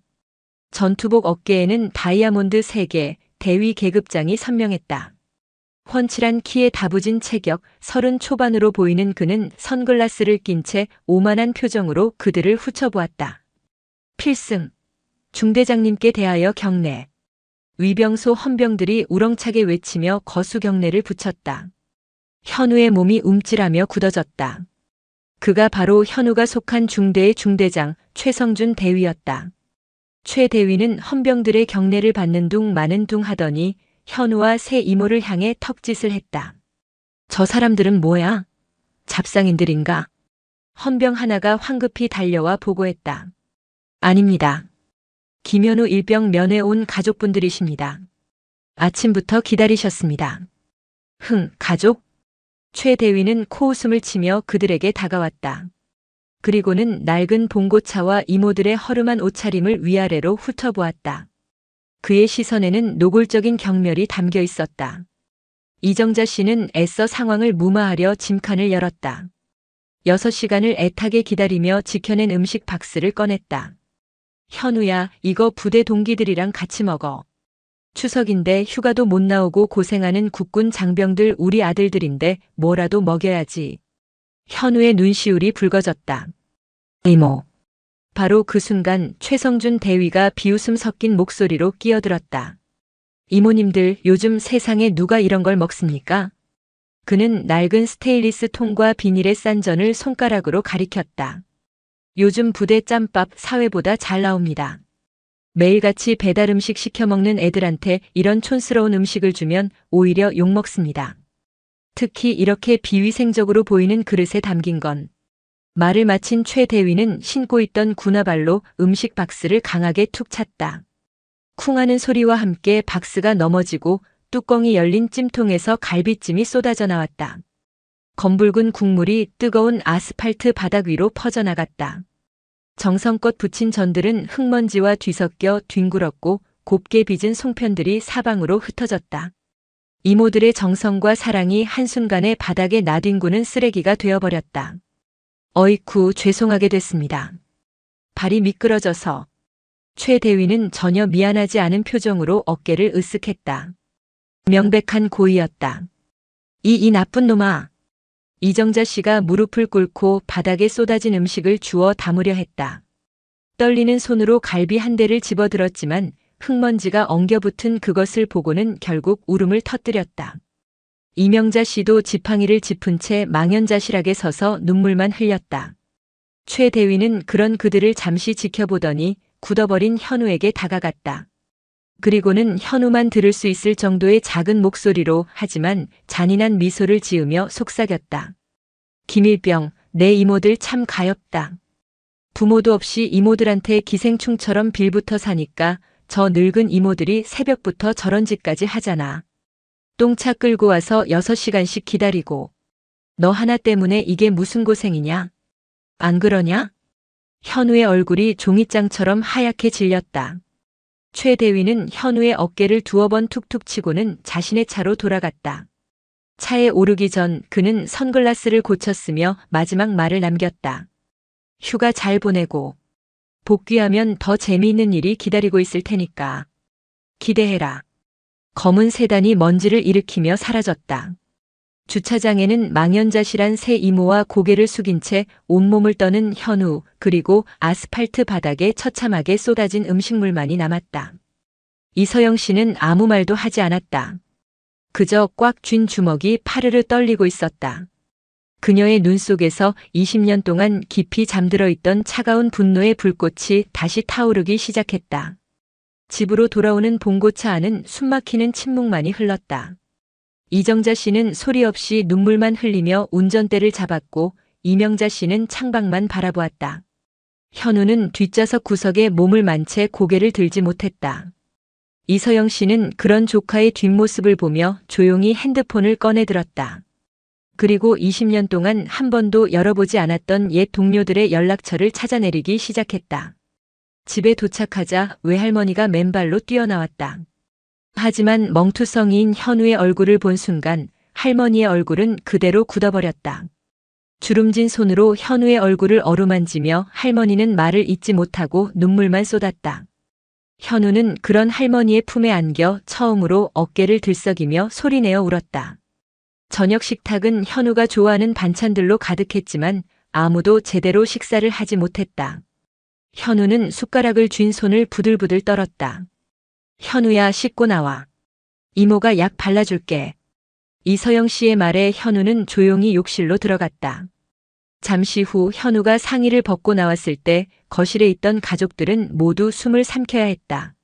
전투복 어깨에는 다이아몬드 3개, 대위 계급장이 선명했다. 훤칠한 키에 다부진 체격, 30 초반으로 보이는 그는 선글라스를 낀 채 오만한 표정으로 그들을 훑어보았다. 필승. 중대장님께 대하여 경례. 위병소 헌병들이 우렁차게 외치며 거수 경례를 붙였다. 현우의 몸이 움찔하며 굳어졌다. 그가 바로 현우가 속한 중대의 중대장 최성준 대위였다. 최 대위는 헌병들의 경례를 받는 둥 마는 둥 하더니 현우와 새 이모를 향해 턱짓을 했다. 저 사람들은 뭐야? 잡상인들인가? 헌병 하나가 황급히 달려와 보고했다. 아닙니다. 김현우 일병 면회 온 가족분들이십니다. 아침부터 기다리셨습니다. 가족? 최 대위는 코웃음을 치며 그들에게 다가왔다. 그리고는 낡은 봉고차와 이모들의 허름한 옷차림을 위아래로 훑어보았다. 그의 시선에는 노골적인 경멸이 담겨 있었다. 이정자 씨는 애써 상황을 무마하려 짐칸을 열었다. 6시간을 애타게 기다리며 지켜낸 음식 박스를 꺼냈다. 현우야, 이거 부대 동기들이랑 같이 먹어. 추석인데 휴가도 못 나오고 고생하는 국군 장병들 우리 아들들인데 뭐라도 먹여야지. 현우의 눈시울이 붉어졌다. 이모. 바로 그 순간 최성준 대위가 비웃음 섞인 목소리로 끼어들었다. 이모님들 요즘 세상에 누가 이런 걸 먹습니까? 그는 낡은 스테인리스 통과 비닐에 싼 전을 손가락으로 가리켰다. 요즘 부대 짬밥 사회보다 잘 나옵니다. 매일같이 배달 음식 시켜 먹는 애들한테 이런 촌스러운 음식을 주면 오히려 욕먹습니다. 특히 이렇게 비위생적으로 보이는 그릇에 담긴 건. 말을 마친 최 대위는 신고 있던 군화발로 음식 박스를 강하게 툭 찼다. 쿵하는 소리와 함께 박스가 넘어지고 뚜껑이 열린 찜통에서 갈비찜이 쏟아져 나왔다. 검붉은 국물이 뜨거운 아스팔트 바닥 위로 퍼져나갔다. 정성껏 부친 전들은 흙먼지와 뒤섞여 뒹굴었고 곱게 빚은 송편들이 사방으로 흩어졌다. 이모들의 정성과 사랑이 한순간에 바닥에 나뒹구는 쓰레기가 되어버렸다. 어이쿠, 죄송하게 됐습니다. 발이 미끄러져서. 최 대위는 전혀 미안하지 않은 표정으로 어깨를 으쓱했다. 명백한 고의였다. 이 나쁜 놈아. 이정자 씨가 무릎을 꿇고 바닥에 쏟아진 음식을 주워 담으려 했다. 떨리는 손으로 갈비 한 대를 집어들었지만 흙먼지가 엉겨붙은 그것을 보고는 결국 울음을 터뜨렸다. 이명자 씨도 지팡이를 짚은 채 망연자실하게 서서 눈물만 흘렸다. 최 대위는 그런 그들을 잠시 지켜보더니 굳어버린 현우에게 다가갔다. 그리고는 현우만 들을 수 있을 정도의 작은 목소리로 하지만 잔인한 미소를 지으며 속삭였다. 김일병, 내 이모들 참 가엾다. 부모도 없이 이모들한테 기생충처럼 빌붙어 사니까 저 늙은 이모들이 새벽부터 저런 짓까지 하잖아. 똥차 끌고 와서 6시간씩 기다리고. 너 하나 때문에 이게 무슨 고생이냐? 안 그러냐? 현우의 얼굴이 종이장처럼 하얗게 질렸다. 최 대위는 현우의 어깨를 두어 번 툭툭 치고는 자신의 차로 돌아갔다. 차에 오르기 전 그는 선글라스를 고쳤으며 마지막 말을 남겼다. 휴가 잘 보내고 복귀하면 더 재미있는 일이 기다리고 있을 테니까 기대해라. 검은 세단이 먼지를 일으키며 사라졌다. 주차장에는 망연자실한 새 이모와 고개를 숙인 채 온몸을 떠는 현우, 그리고 아스팔트 바닥에 처참하게 쏟아진 음식물만이 남았다. 이서영 씨는 아무 말도 하지 않았다. 그저 꽉 쥔 주먹이 파르르 떨리고 있었다. 그녀의 눈 속에서 20년 동안 깊이 잠들어 있던 차가운 분노의 불꽃이 다시 타오르기 시작했다. 집으로 돌아오는 봉고차 안은 숨막히는 침묵만이 흘렀다. 이정자 씨는 소리 없이 눈물만 흘리며 운전대를 잡았고 이명자 씨는 창밖만 바라보았다. 현우는 뒷좌석 구석에 몸을 만 채 고개를 들지 못했다. 이서영 씨는 그런 조카의 뒷모습을 보며 조용히 핸드폰을 꺼내 들었다. 그리고 20년 동안 한 번도 열어보지 않았던 옛 동료들의 연락처를 찾아내리기 시작했다. 집에 도착하자 외할머니가 맨발로 뛰어나왔다. 하지만 멍투성이인 현우의 얼굴을 본 순간 할머니의 얼굴은 그대로 굳어버렸다. 주름진 손으로 현우의 얼굴을 어루만지며 할머니는 말을 잇지 못하고 눈물만 쏟았다. 현우는 그런 할머니의 품에 안겨 처음으로 어깨를 들썩이며 소리내어 울었다. 저녁 식탁은 현우가 좋아하는 반찬들로 가득했지만 아무도 제대로 식사를 하지 못했다. 현우는 숟가락을 쥔 손을 부들부들 떨었다. 현우야, 씻고 나와. 이모가 약 발라줄게. 이서영 씨의 말에 현우는 조용히 욕실로 들어갔다. 잠시 후 현우가 상의를 벗고 나왔을 때 거실에 있던 가족들은 모두 숨을 삼켜야 했다.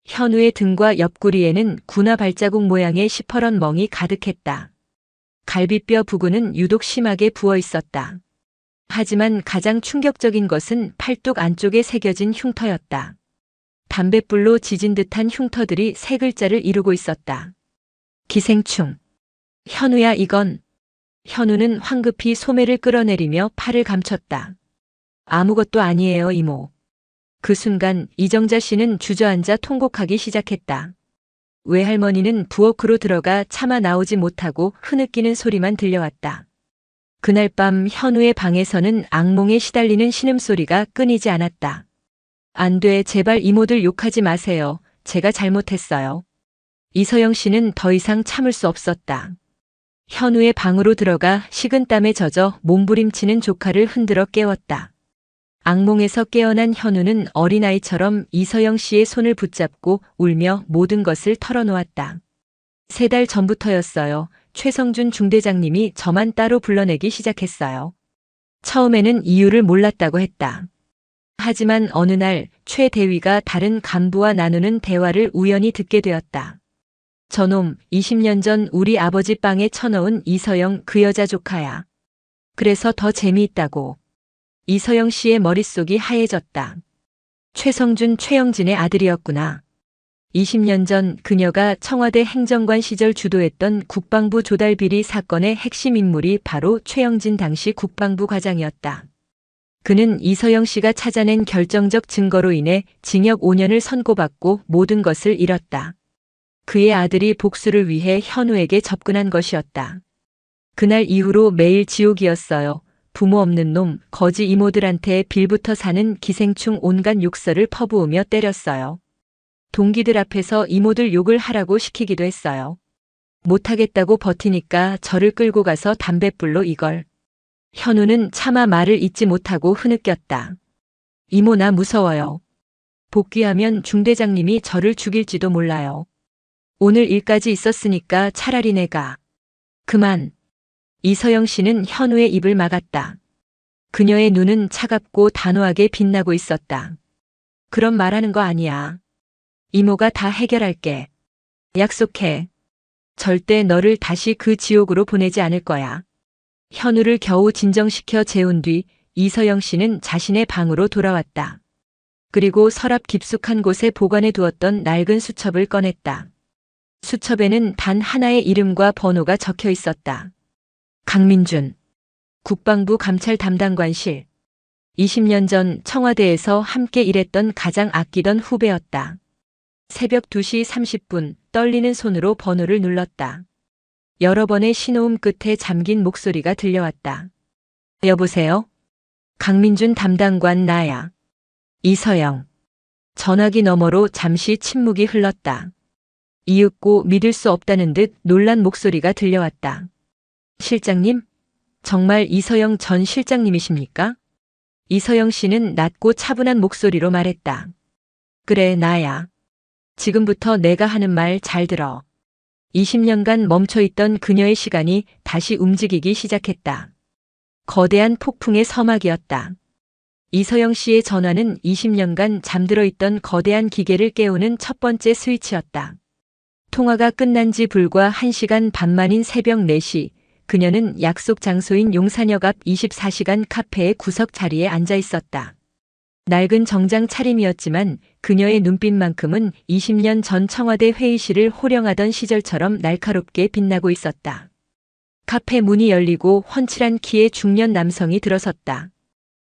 현우의 등과 옆구리에는 군화 발자국 모양의 시퍼런 멍이 가득했다. 갈비뼈 부근은 유독 심하게 부어 있었다. 하지만 가장 충격적인 것은 팔뚝 안쪽에 새겨진 흉터였다. 담뱃불로 지진 듯한 흉터들이 세 글자를 이루고 있었다. 기생충. 현우야, 이건. 현우는 황급히 소매를 끌어내리며 팔을 감췄다. 아무것도 아니에요, 이모. 그 순간 이정자 씨는 주저앉아 통곡하기 시작했다. 외할머니는 부엌으로 들어가 차마 나오지 못하고 흐느끼는 소리만 들려왔다. 그날 밤 현우의 방에서는 악몽에 시달리는 신음소리가 끊이지 않았다. 안 돼, 제발 이모들 욕하지 마세요. 제가 잘못했어요. 이서영 씨는 더 이상 참을 수 없었다. 현우의 방으로 들어가 식은땀에 젖어 몸부림치는 조카를 흔들어 깨웠다. 악몽에서 깨어난 현우는 어린아이처럼 이서영 씨의 손을 붙잡고 울며 모든 것을 털어놓았다. 3달 전부터였어요. 최성준 중대장님이 저만 따로 불러내기 시작했어요. 처음에는 이유를 몰랐다고 했다. 하지만 어느 날 최 대위가 다른 간부와 나누는 대화를 우연히 듣게 되었다. 저놈 20년 전 우리 아버지 빵에 쳐넣은 이서영, 그 여자 조카야. 그래서 더 재미있다고. 이서영 씨의 머릿속이 하얘졌다. 최성준, 최영진의 아들이었구나. 20년 전 그녀가 청와대 행정관 시절 주도했던 국방부 조달 비리 사건의 핵심 인물이 바로 최영진 당시 국방부 과장이었다. 그는 이서영 씨가 찾아낸 결정적 증거로 인해 징역 5년을 선고받고 모든 것을 잃었다. 그의 아들이 복수를 위해 현우에게 접근한 것이었다. 그날 이후로 매일 지옥이었어요. 부모 없는 놈, 거지 이모들한테 빌부터 사는 기생충 온갖 욕설을 퍼부으며 때렸어요. 동기들 앞에서 이모들 욕을 하라고 시키기도 했어요. 못하겠다고 버티니까 저를 끌고 가서 담뱃불로 이걸. 현우는 차마 말을 잇지 못하고 흐느꼈다. 이모, 나 무서워요. 복귀하면 중대장님이 저를 죽일지도 몰라요. 오늘 일까지 있었으니까 차라리 내가. 그만. 이서영 씨는 현우의 입을 막았다. 그녀의 눈은 차갑고 단호하게 빛나고 있었다. 그럼 말하는 거 아니야. 이모가 다 해결할게. 약속해. 절대 너를 다시 그 지옥으로 보내지 않을 거야. 현우를 겨우 진정시켜 재운 뒤 이서영 씨는 자신의 방으로 돌아왔다. 그리고 서랍 깊숙한 곳에 보관해 두었던 낡은 수첩을 꺼냈다. 수첩에는 단 하나의 이름과 번호가 적혀 있었다. 강민준. 국방부 감찰 담당관실. 20년 전 청와대에서 함께 일했던 가장 아끼던 후배였다. 새벽 2시 30분 떨리는 손으로 번호를 눌렀다. 여러 번의 신호음 끝에 잠긴 목소리가 들려왔다. 여보세요? 강민준 담당관 나야. 이서영. 전화기 너머로 잠시 침묵이 흘렀다. 이윽고 믿을 수 없다는 듯 놀란 목소리가 들려왔다. 실장님? 정말 이서영 전 실장님이십니까? 이서영 씨는 낮고 차분한 목소리로 말했다. 그래, 나야. 지금부터 내가 하는 말 잘 들어. 20년간 멈춰있던 그녀의 시간이 다시 움직이기 시작했다. 거대한 폭풍의 서막이었다. 이서영 씨의 전화는 20년간 잠들어 있던 거대한 기계를 깨우는 첫 번째 스위치였다. 통화가 끝난 지 불과 1시간 반 만인 새벽 4시, 그녀는 약속 장소인 용산역 앞 24시간 카페의 구석 자리에 앉아 있었다. 낡은 정장 차림이었지만 그녀의 눈빛만큼은 20년 전 청와대 회의실을 호령하던 시절처럼 날카롭게 빛나고 있었다. 카페 문이 열리고 훤칠한 키의 중년 남성이 들어섰다.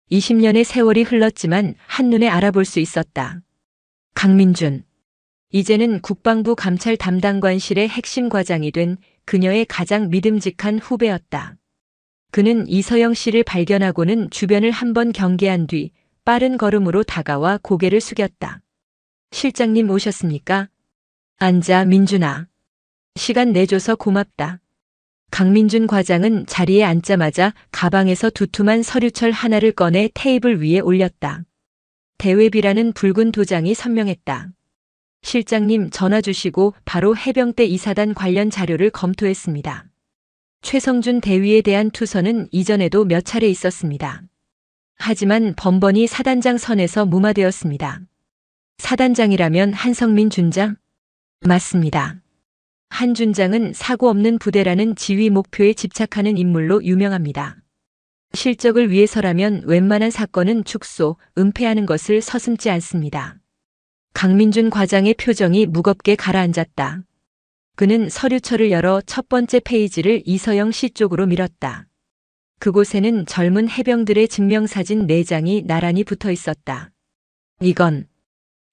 20년의 세월이 흘렀지만 한눈에 알아볼 수 있었다. 강민준. 이제는 국방부 감찰 담당관실의 핵심 과장이 된 그녀의 가장 믿음직한 후배였다. 그는 이서영 씨를 발견하고는 주변을 한번 경계한 뒤 빠른 걸음으로 다가와 고개를 숙였다. 실장님 오셨습니까? 앉아, 민준아. 시간 내줘서 고맙다. 강민준 과장은 자리에 앉자마자 가방에서 두툼한 서류철 하나를 꺼내 테이블 위에 올렸다. 대외비라는 붉은 도장이 선명했다. 실장님 전화 주시고 바로 해병대 이사단 관련 자료를 검토했습니다. 최성준 대위에 대한 투서는 이전에도 몇 차례 있었습니다. 하지만 번번이 사단장 선에서 무마되었습니다. 사단장이라면 한성민 준장? 맞습니다. 한 준장은 사고 없는 부대라는 지휘 목표에 집착하는 인물로 유명합니다. 실적을 위해서라면 웬만한 사건은 축소, 은폐하는 것을 서슴지 않습니다. 강민준 과장의 표정이 무겁게 가라앉았다. 그는 서류철을 열어 첫 번째 페이지를 이서영 씨 쪽으로 밀었다. 그곳에는 젊은 해병들의 증명사진 4장이 나란히 붙어 있었다. 이건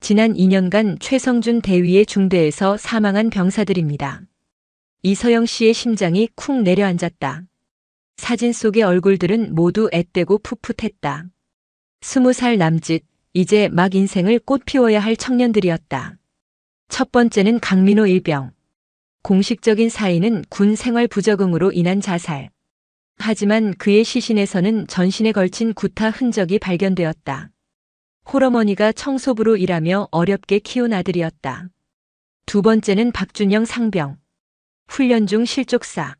지난 2년간 최성준 대위의 중대에서 사망한 병사들입니다. 이서영 씨의 심장이 쿵 내려앉았다. 사진 속의 얼굴들은 모두 앳되고 풋풋했다. 20살 남짓, 이제 막 인생을 꽃 피워야 할 청년들이었다. 첫 번째는 강민호 일병. 공식적인 사인은 군 생활 부적응으로 인한 자살. 하지만 그의 시신에서는 전신에 걸친 구타 흔적이 발견되었다. 홀어머니가 청소부로 일하며 어렵게 키운 아들이었다. 두 번째는 박준영 상병. 훈련 중 실족사.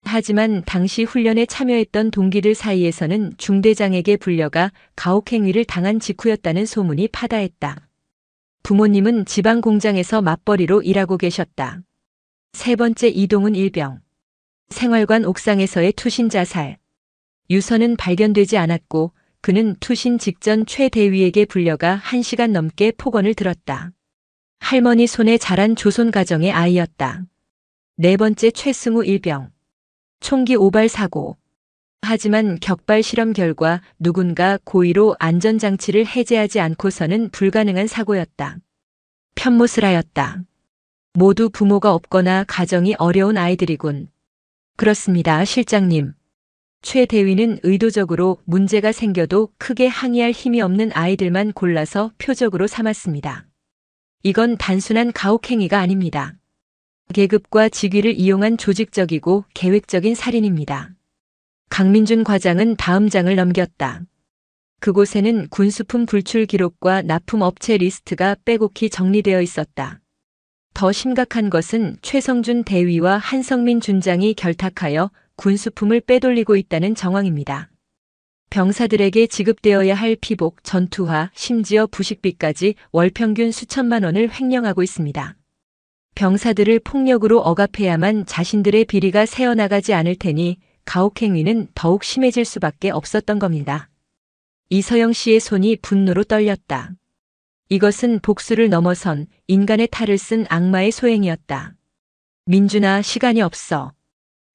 하지만 당시 훈련에 참여했던 동기들 사이에서는 중대장에게 불려가 가혹행위를 당한 직후였다는 소문이 파다했다. 부모님은 지방 공장에서 맞벌이로 일하고 계셨다. 세 번째 이동훈 일병. 생활관 옥상에서의 투신 자살. 유서는 발견되지 않았고 그는 투신 직전 최 대위에게 불려가 1시간 넘게 폭언을 들었다. 할머니 손에 자란 조선 가정의 아이였다. 네 번째 최승우 일병. 총기 오발 사고. 하지만 격발 실험 결과 누군가 고의로 안전장치를 해제하지 않고서는 불가능한 사고였다. 편못을 하였다. 모두 부모가 없거나 가정이 어려운 아이들이군. 그렇습니다, 실장님. 최 대위는 의도적으로 문제가 생겨도 크게 항의할 힘이 없는 아이들만 골라서 표적으로 삼았습니다. 이건 단순한 가혹행위가 아닙니다. 계급과 직위를 이용한 조직적이고 계획적인 살인입니다. 강민준 과장은 다음 장을 넘겼다. 그곳에는 군수품 불출 기록과 납품업체 리스트가 빼곡히 정리되어 있었다. 더 심각한 것은 최성준 대위와 한성민 준장이 결탁하여 군수품을 빼돌리고 있다는 정황입니다. 병사들에게 지급되어야 할 피복, 전투화, 심지어 부식비까지 월 평균 수천만 원을 횡령하고 있습니다. 병사들을 폭력으로 억압해야만 자신들의 비리가 새어나가지 않을 테니 가혹행위는 더욱 심해질 수밖에 없었던 겁니다. 이서영 씨의 손이 분노로 떨렸다. 이것은 복수를 넘어선 인간의 탈을 쓴 악마의 소행이었다. 민준아, 시간이 없어.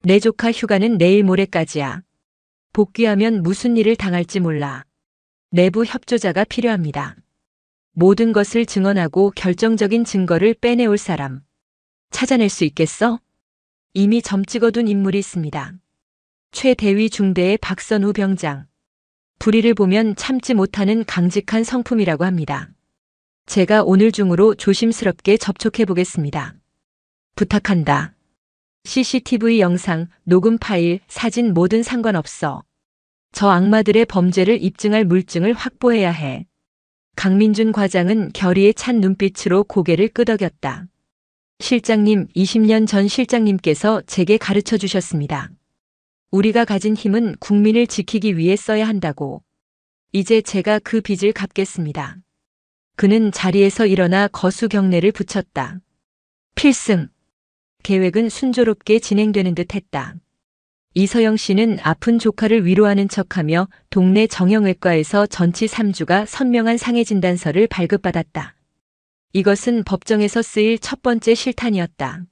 내 조카 휴가는 내일 모레까지야. 복귀하면 무슨 일을 당할지 몰라. 내부 협조자가 필요합니다. 모든 것을 증언하고 결정적인 증거를 빼내올 사람. 찾아낼 수 있겠어? 이미 점 찍어둔 인물이 있습니다. 최 대위 중대의 박선우 병장. 불의를 보면 참지 못하는 강직한 성품이라고 합니다. 제가 오늘 중으로 조심스럽게 접촉해 보겠습니다. 부탁한다. CCTV 영상, 녹음 파일, 사진 뭐든 상관없어. 저 악마들의 범죄를 입증할 물증을 확보해야 해. 강민준 과장은 결의에 찬 눈빛으로 고개를 끄덕였다. 실장님, 20년 전 실장님께서 제게 가르쳐 주셨습니다. 우리가 가진 힘은 국민을 지키기 위해 써야 한다고. 이제 제가 그 빚을 갚겠습니다. 그는 자리에서 일어나 거수 경례를 붙였다. 필승. 계획은 순조롭게 진행되는 듯 했다. 이서영 씨는 아픈 조카를 위로하는 척하며 동네 정형외과에서 전치 3주가 선명한 상해 진단서를 발급받았다. 이것은 법정에서 쓰일 첫 번째 실탄이었다.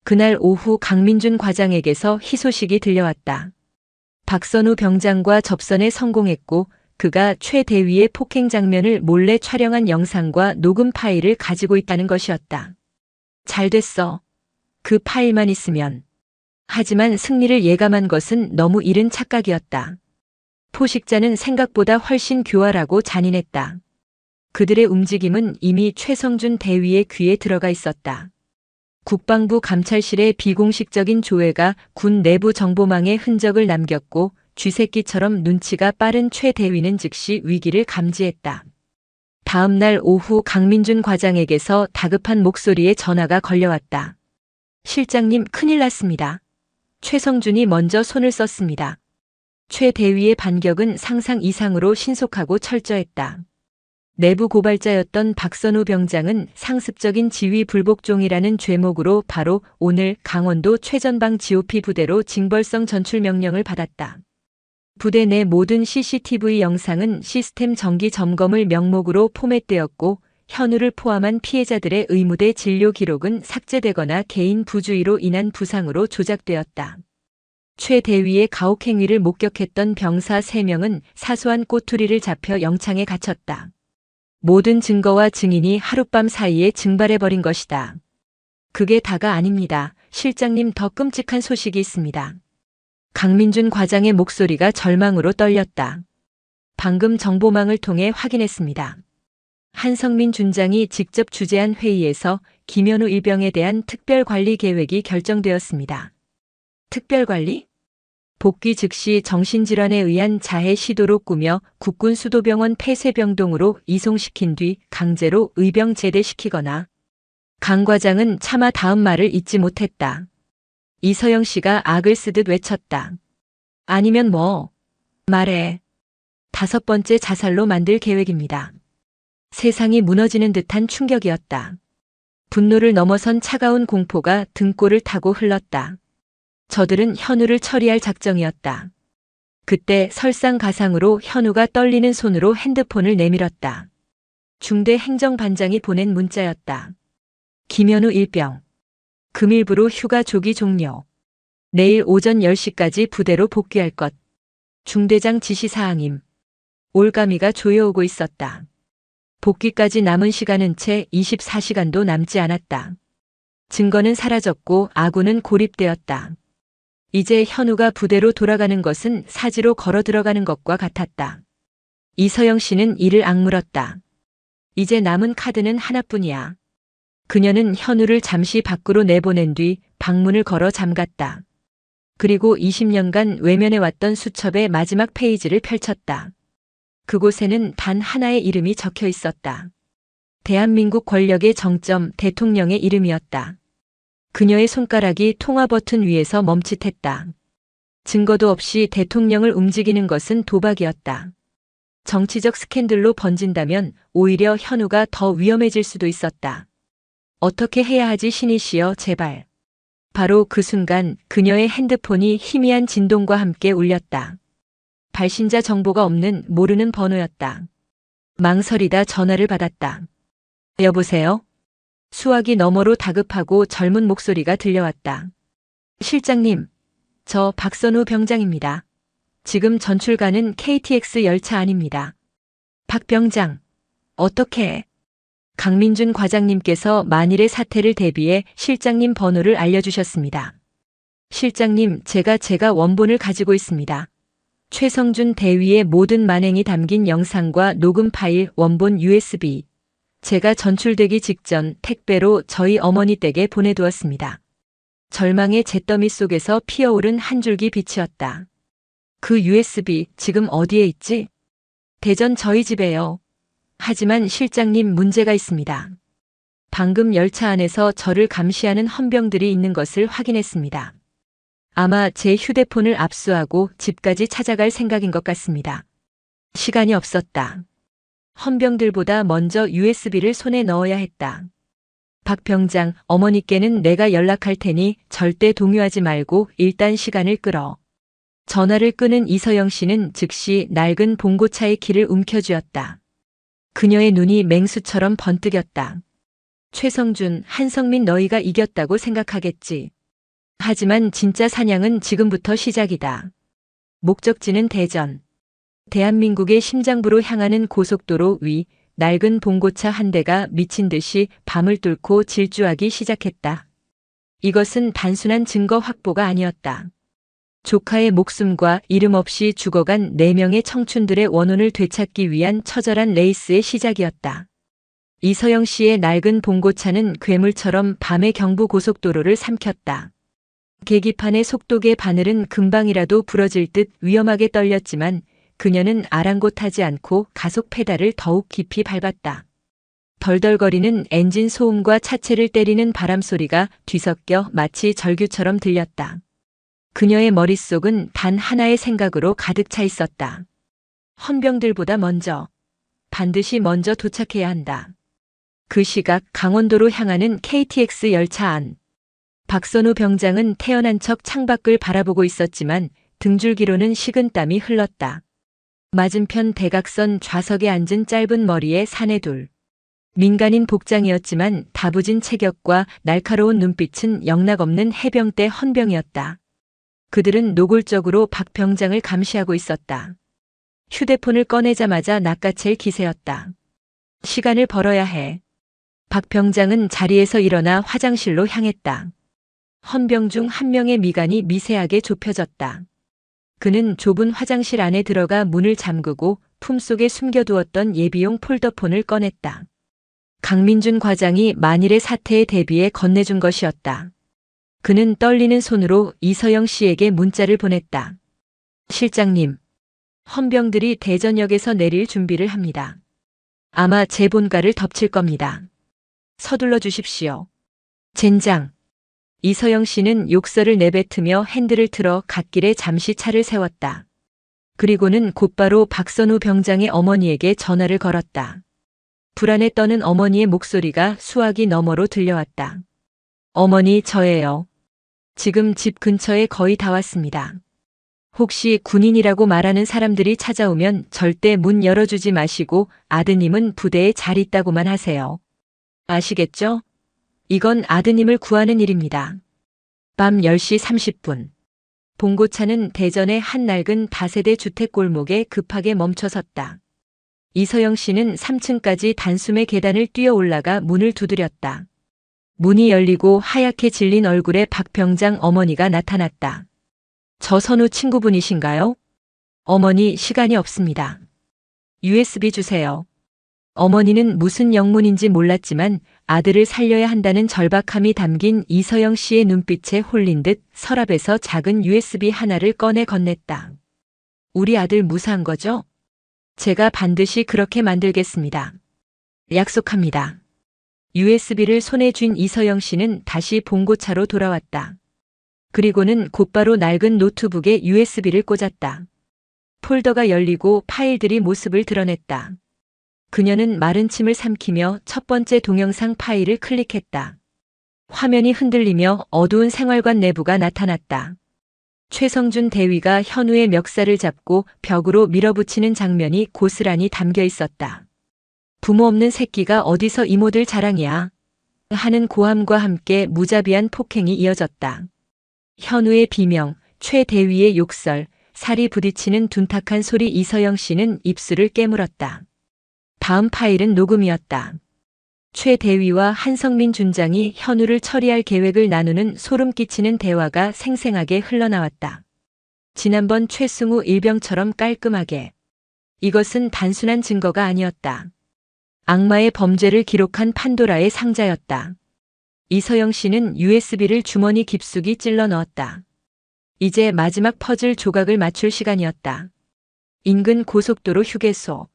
그날 오후 강민준 과장에게서 희소식이 들려왔다. 박선우 병장과 접선에 성공했고 그가 최 대위의 폭행 장면을 몰래 촬영한 영상과 녹음 파일을 가지고 있다는 것이었다. 잘 됐어. 그 파일만 있으면. 하지만 승리를 예감한 것은 너무 이른 착각이었다. 포식자는 생각보다 훨씬 교활하고 잔인했다. 그들의 움직임은 이미 최성준 대위의 귀에 들어가 있었다. 국방부 감찰실의 비공식적인 조회가 군 내부 정보망에 흔적을 남겼고 쥐새끼처럼 눈치가 빠른 최 대위는 즉시 위기를 감지했다. 다음 날 오후 강민준 과장에게서 다급한 목소리에 전화가 걸려왔다. 실장님, 큰일 났습니다. 최성준이 먼저 손을 썼습니다. 최 대위의 반격은 상상 이상으로 신속하고 철저했다. 내부 고발자였던 박선우 병장은 상습적인 지휘 불복종이라는 죄목으로 바로 오늘 강원도 최전방 GOP 부대로 징벌성 전출 명령을 받았다. 부대 내 모든 CCTV 영상은 시스템 정기 점검을 명목으로 포맷되었고 현우를 포함한 피해자들의 의무대 진료 기록은 삭제되거나 개인 부주의로 인한 부상으로 조작되었다. 최 대위의 가혹 행위를 목격했던 병사 3명은 사소한 꼬투리를 잡혀 영창에 갇혔다. 모든 증거와 증인이 하룻밤 사이에 증발해버린 것이다. 그게 다가 아닙니다. 실장님, 더 끔찍한 소식이 있습니다. 강민준 과장의 목소리가 절망으로 떨렸다. 방금 정보망을 통해 확인했습니다. 한성민 준장이 직접 주재한 회의에서 김현우 일병에 대한 특별관리 계획이 결정되었습니다. 특별관리? 복귀 즉시 정신질환에 의한 자해 시도로 꾸며 국군 수도병원 폐쇄병동으로 이송시킨 뒤 강제로 의병 제대시키거나. 강 과장은 차마 다음 말을 잊지 못했다. 이서영 씨가 악을 쓰듯 외쳤다. 아니면 뭐? 말해. 5번째 자살로 만들 계획입니다. 세상이 무너지는 듯한 충격이었다. 분노를 넘어선 차가운 공포가 등골을 타고 흘렀다. 저들은 현우를 처리할 작정이었다. 그때 설상가상으로 현우가 떨리는 손으로 핸드폰을 내밀었다. 중대 행정반장이 보낸 문자였다. 김현우 일병. 금일부로 휴가 조기 종료. 내일 오전 10시까지 부대로 복귀할 것. 중대장 지시사항임. 올가미가 조여오고 있었다. 복귀까지 남은 시간은 채 24시간도 남지 않았다. 증거는 사라졌고 아군은 고립되었다. 이제 현우가 부대로 돌아가는 것은 사지로 걸어 들어가는 것과 같았다. 이서영 씨는 이를 악물었다. 이제 남은 카드는 하나뿐이야. 그녀는 현우를 잠시 밖으로 내보낸 뒤 방문을 걸어 잠갔다. 그리고 20년간 외면해왔던 수첩의 마지막 페이지를 펼쳤다. 그곳에는 단 하나의 이름이 적혀 있었다. 대한민국 권력의 정점, 대통령의 이름이었다. 그녀의 손가락이 통화 버튼 위에서 멈칫했다. 증거도 없이 대통령을 움직이는 것은 도박이었다. 정치적 스캔들로 번진다면 오히려 현우가 더 위험해질 수도 있었다. 어떻게 해야 하지 신이시여 제발. 바로 그 순간 그녀의 핸드폰이 희미한 진동과 함께 울렸다. 발신자 정보가 없는 모르는 번호였다. 망설이다 전화를 받았다. 여보세요? 수화기 너머로 다급하고 젊은 목소리가 들려왔다. 실장님, 저 박선우 병장입니다. 지금 전출 가는 KTX 열차 안입니다. 박 병장, 어떻게? 강민준 과장님께서 만일의 사태를 대비해 실장님 번호를 알려주셨습니다. 실장님, 제가 원본을 가지고 있습니다. 최성준 대위의 모든 만행이 담긴 영상과 녹음 파일 원본 USB. 제가 전출되기 직전 택배로 저희 어머니 댁에 보내두었습니다. 절망의 잿더미 속에서 피어오른 한 줄기 빛이었다. 그 USB 지금 어디에 있지? 대전 저희 집에요. 하지만 실장님 문제가 있습니다. 방금 열차 안에서 저를 감시하는 헌병들이 있는 것을 확인했습니다. 아마 제 휴대폰을 압수하고 집까지 찾아갈 생각인 것 같습니다. 시간이 없었다. 헌병들보다 먼저 USB를 손에 넣어야 했다. 박 병장, 어머니께는 내가 연락할 테니 절대 동요하지 말고 일단 시간을 끌어. 전화를 끄는 이서영 씨는 즉시 낡은 봉고차의 키를 움켜쥐었다. 그녀의 눈이 맹수처럼 번뜩였다. 최성준, 한성민 너희가 이겼다고 생각하겠지. 하지만 진짜 사냥은 지금부터 시작이다. 목적지는 대전. 대한민국의 심장부로 향하는 고속도로 위, 낡은 봉고차 한 대가 미친 듯이 밤을 뚫고 질주하기 시작했다. 이것은 단순한 증거 확보가 아니었다. 조카의 목숨과 이름 없이 죽어간 4명의 청춘들의 원혼을 되찾기 위한 처절한 레이스의 시작이었다. 이서영 씨의 낡은 봉고차는 괴물처럼 밤의 경부 고속도로를 삼켰다. 계기판의 속도계 바늘은 금방이라도 부러질 듯 위험하게 떨렸지만 그녀는 아랑곳하지 않고 가속 페달을 더욱 깊이 밟았다. 덜덜거리는 엔진 소음과 차체를 때리는 바람 소리가 뒤섞여 마치 절규처럼 들렸다. 그녀의 머릿속은 단 하나의 생각으로 가득 차 있었다. 헌병들보다 먼저, 반드시 먼저 도착해야 한다. 그 시각 강원도로 향하는 KTX 열차 안. 박선우 병장은 태연한 척 창밖을 바라보고 있었지만 등줄기로는 식은땀이 흘렀다. 맞은편 대각선 좌석에 앉은 짧은 머리의 사내둘. 민간인 복장이었지만 다부진 체격과 날카로운 눈빛은 영락없는 해병대 헌병이었다. 그들은 노골적으로 박 병장을 감시하고 있었다. 휴대폰을 꺼내자마자 낚아챌 기세였다. 시간을 벌어야 해. 박 병장은 자리에서 일어나 화장실로 향했다. 헌병 중 한 명의 미간이 미세하게 좁혀졌다. 그는 좁은 화장실 안에 들어가 문을 잠그고 품속에 숨겨두었던 예비용 폴더폰을 꺼냈다. 강민준 과장이 만일의 사태에 대비해 건네준 것이었다. 그는 떨리는 손으로 이서영 씨에게 문자를 보냈다. 실장님, 헌병들이 대전역에서 내릴 준비를 합니다. 아마 제 본가를 덮칠 겁니다. 서둘러 주십시오. 젠장. 이서영 씨는 욕설을 내뱉으며 핸들을 틀어 갓길에 잠시 차를 세웠다. 그리고는 곧바로 박선우 병장의 어머니에게 전화를 걸었다. 불안에 떠는 어머니의 목소리가 수화기 너머로 들려왔다. 어머니, 저예요. 지금 집 근처에 거의 다 왔습니다. 혹시 군인이라고 말하는 사람들이 찾아오면 절대 문 열어주지 마시고 아드님은 부대에 잘 있다고만 하세요. 아시겠죠? 이건 아드님을 구하는 일입니다. 밤 10시 30분. 봉고차는 대전의 한 낡은 다세대 주택골목에 급하게 멈춰섰다. 이서영 씨는 3층까지 단숨에 계단을 뛰어 올라가 문을 두드렸다. 문이 열리고 하얗게 질린 얼굴의 박 병장 어머니가 나타났다. 저 선우 친구분이신가요? 어머니, 시간이 없습니다. USB 주세요. 어머니는 무슨 영문인지 몰랐지만 아들을 살려야 한다는 절박함이 담긴 이서영 씨의 눈빛에 홀린 듯 서랍에서 작은 USB 하나를 꺼내 건넸다. 우리 아들 무사한 거죠? 제가 반드시 그렇게 만들겠습니다. 약속합니다. USB를 손에 쥔 이서영 씨는 다시 봉고차로 돌아왔다. 그리고는 곧바로 낡은 노트북에 USB를 꽂았다. 폴더가 열리고 파일들이 모습을 드러냈다. 그녀는 마른 침을 삼키며 첫 번째 동영상 파일을 클릭했다. 화면이 흔들리며 어두운 생활관 내부가 나타났다. 최성준 대위가 현우의 멱살을 잡고 벽으로 밀어붙이는 장면이 고스란히 담겨 있었다. 부모 없는 새끼가 어디서 이모들 자랑이야 하는 고함과 함께 무자비한 폭행이 이어졌다. 현우의 비명, 최 대위의 욕설, 살이 부딪히는 둔탁한 소리. 이서영 씨는 입술을 깨물었다. 다음 파일은 녹음이었다. 최 대위와 한성민 준장이 현우를 처리할 계획을 나누는 소름 끼치는 대화가 생생하게 흘러나왔다. 지난번 최승우 일병처럼 깔끔하게. 이것은 단순한 증거가 아니었다. 악마의 범죄를 기록한 판도라의 상자였다. 이서영 씨는 USB를 주머니 깊숙이 찔러 넣었다. 이제 마지막 퍼즐 조각을 맞출 시간이었다. 인근 고속도로 휴게소.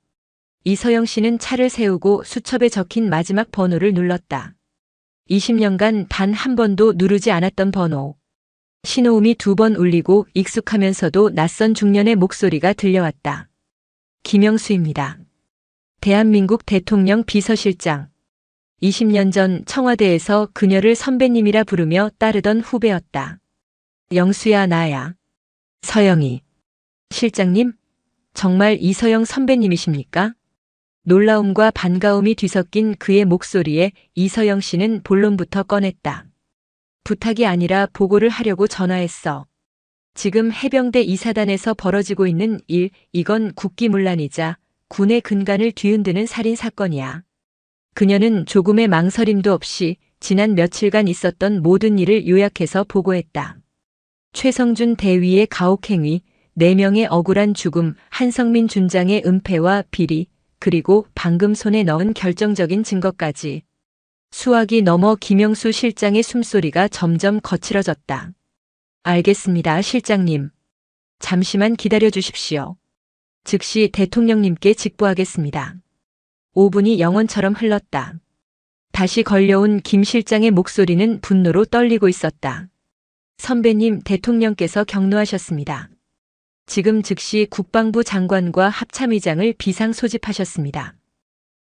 이서영 씨는 차를 세우고 수첩에 적힌 마지막 번호를 눌렀다. 20년간 단 한 번도 누르지 않았던 번호. 신호음이 2번 울리고 익숙하면서도 낯선 중년의 목소리가 들려왔다. 김영수입니다. 대한민국 대통령 비서실장. 20년 전 청와대에서 그녀를 선배님이라 부르며 따르던 후배였다. 영수야, 나야. 서영이. 실장님? 정말 이서영 선배님이십니까? 놀라움과 반가움이 뒤섞인 그의 목소리에 이서영 씨는 본론부터 꺼냈다. 부탁이 아니라 보고를 하려고 전화했어. 지금 해병대 이사단에서 벌어지고 있는 일, 이건 국기문란이자 군의 근간을 뒤흔드는 살인 사건이야. 그녀는 조금의 망설임도 없이 지난 며칠간 있었던 모든 일을 요약해서 보고했다. 최성준 대위의 가혹행위, 4명의 억울한 죽음, 한성민 준장의 은폐와 비리, 그리고 방금 손에 넣은 결정적인 증거까지. 수학이 넘어 김영수 실장의 숨소리가 점점 거칠어졌다. 알겠습니다, 실장님. 잠시만 기다려 주십시오. 즉시 대통령님께 직보하겠습니다. 5분이 영원처럼 흘렀다. 다시 걸려온 김 실장의 목소리는 분노로 떨리고 있었다. 선배님, 대통령께서 경로하셨습니다. 지금 즉시 국방부 장관과 합참의장을 비상 소집하셨습니다.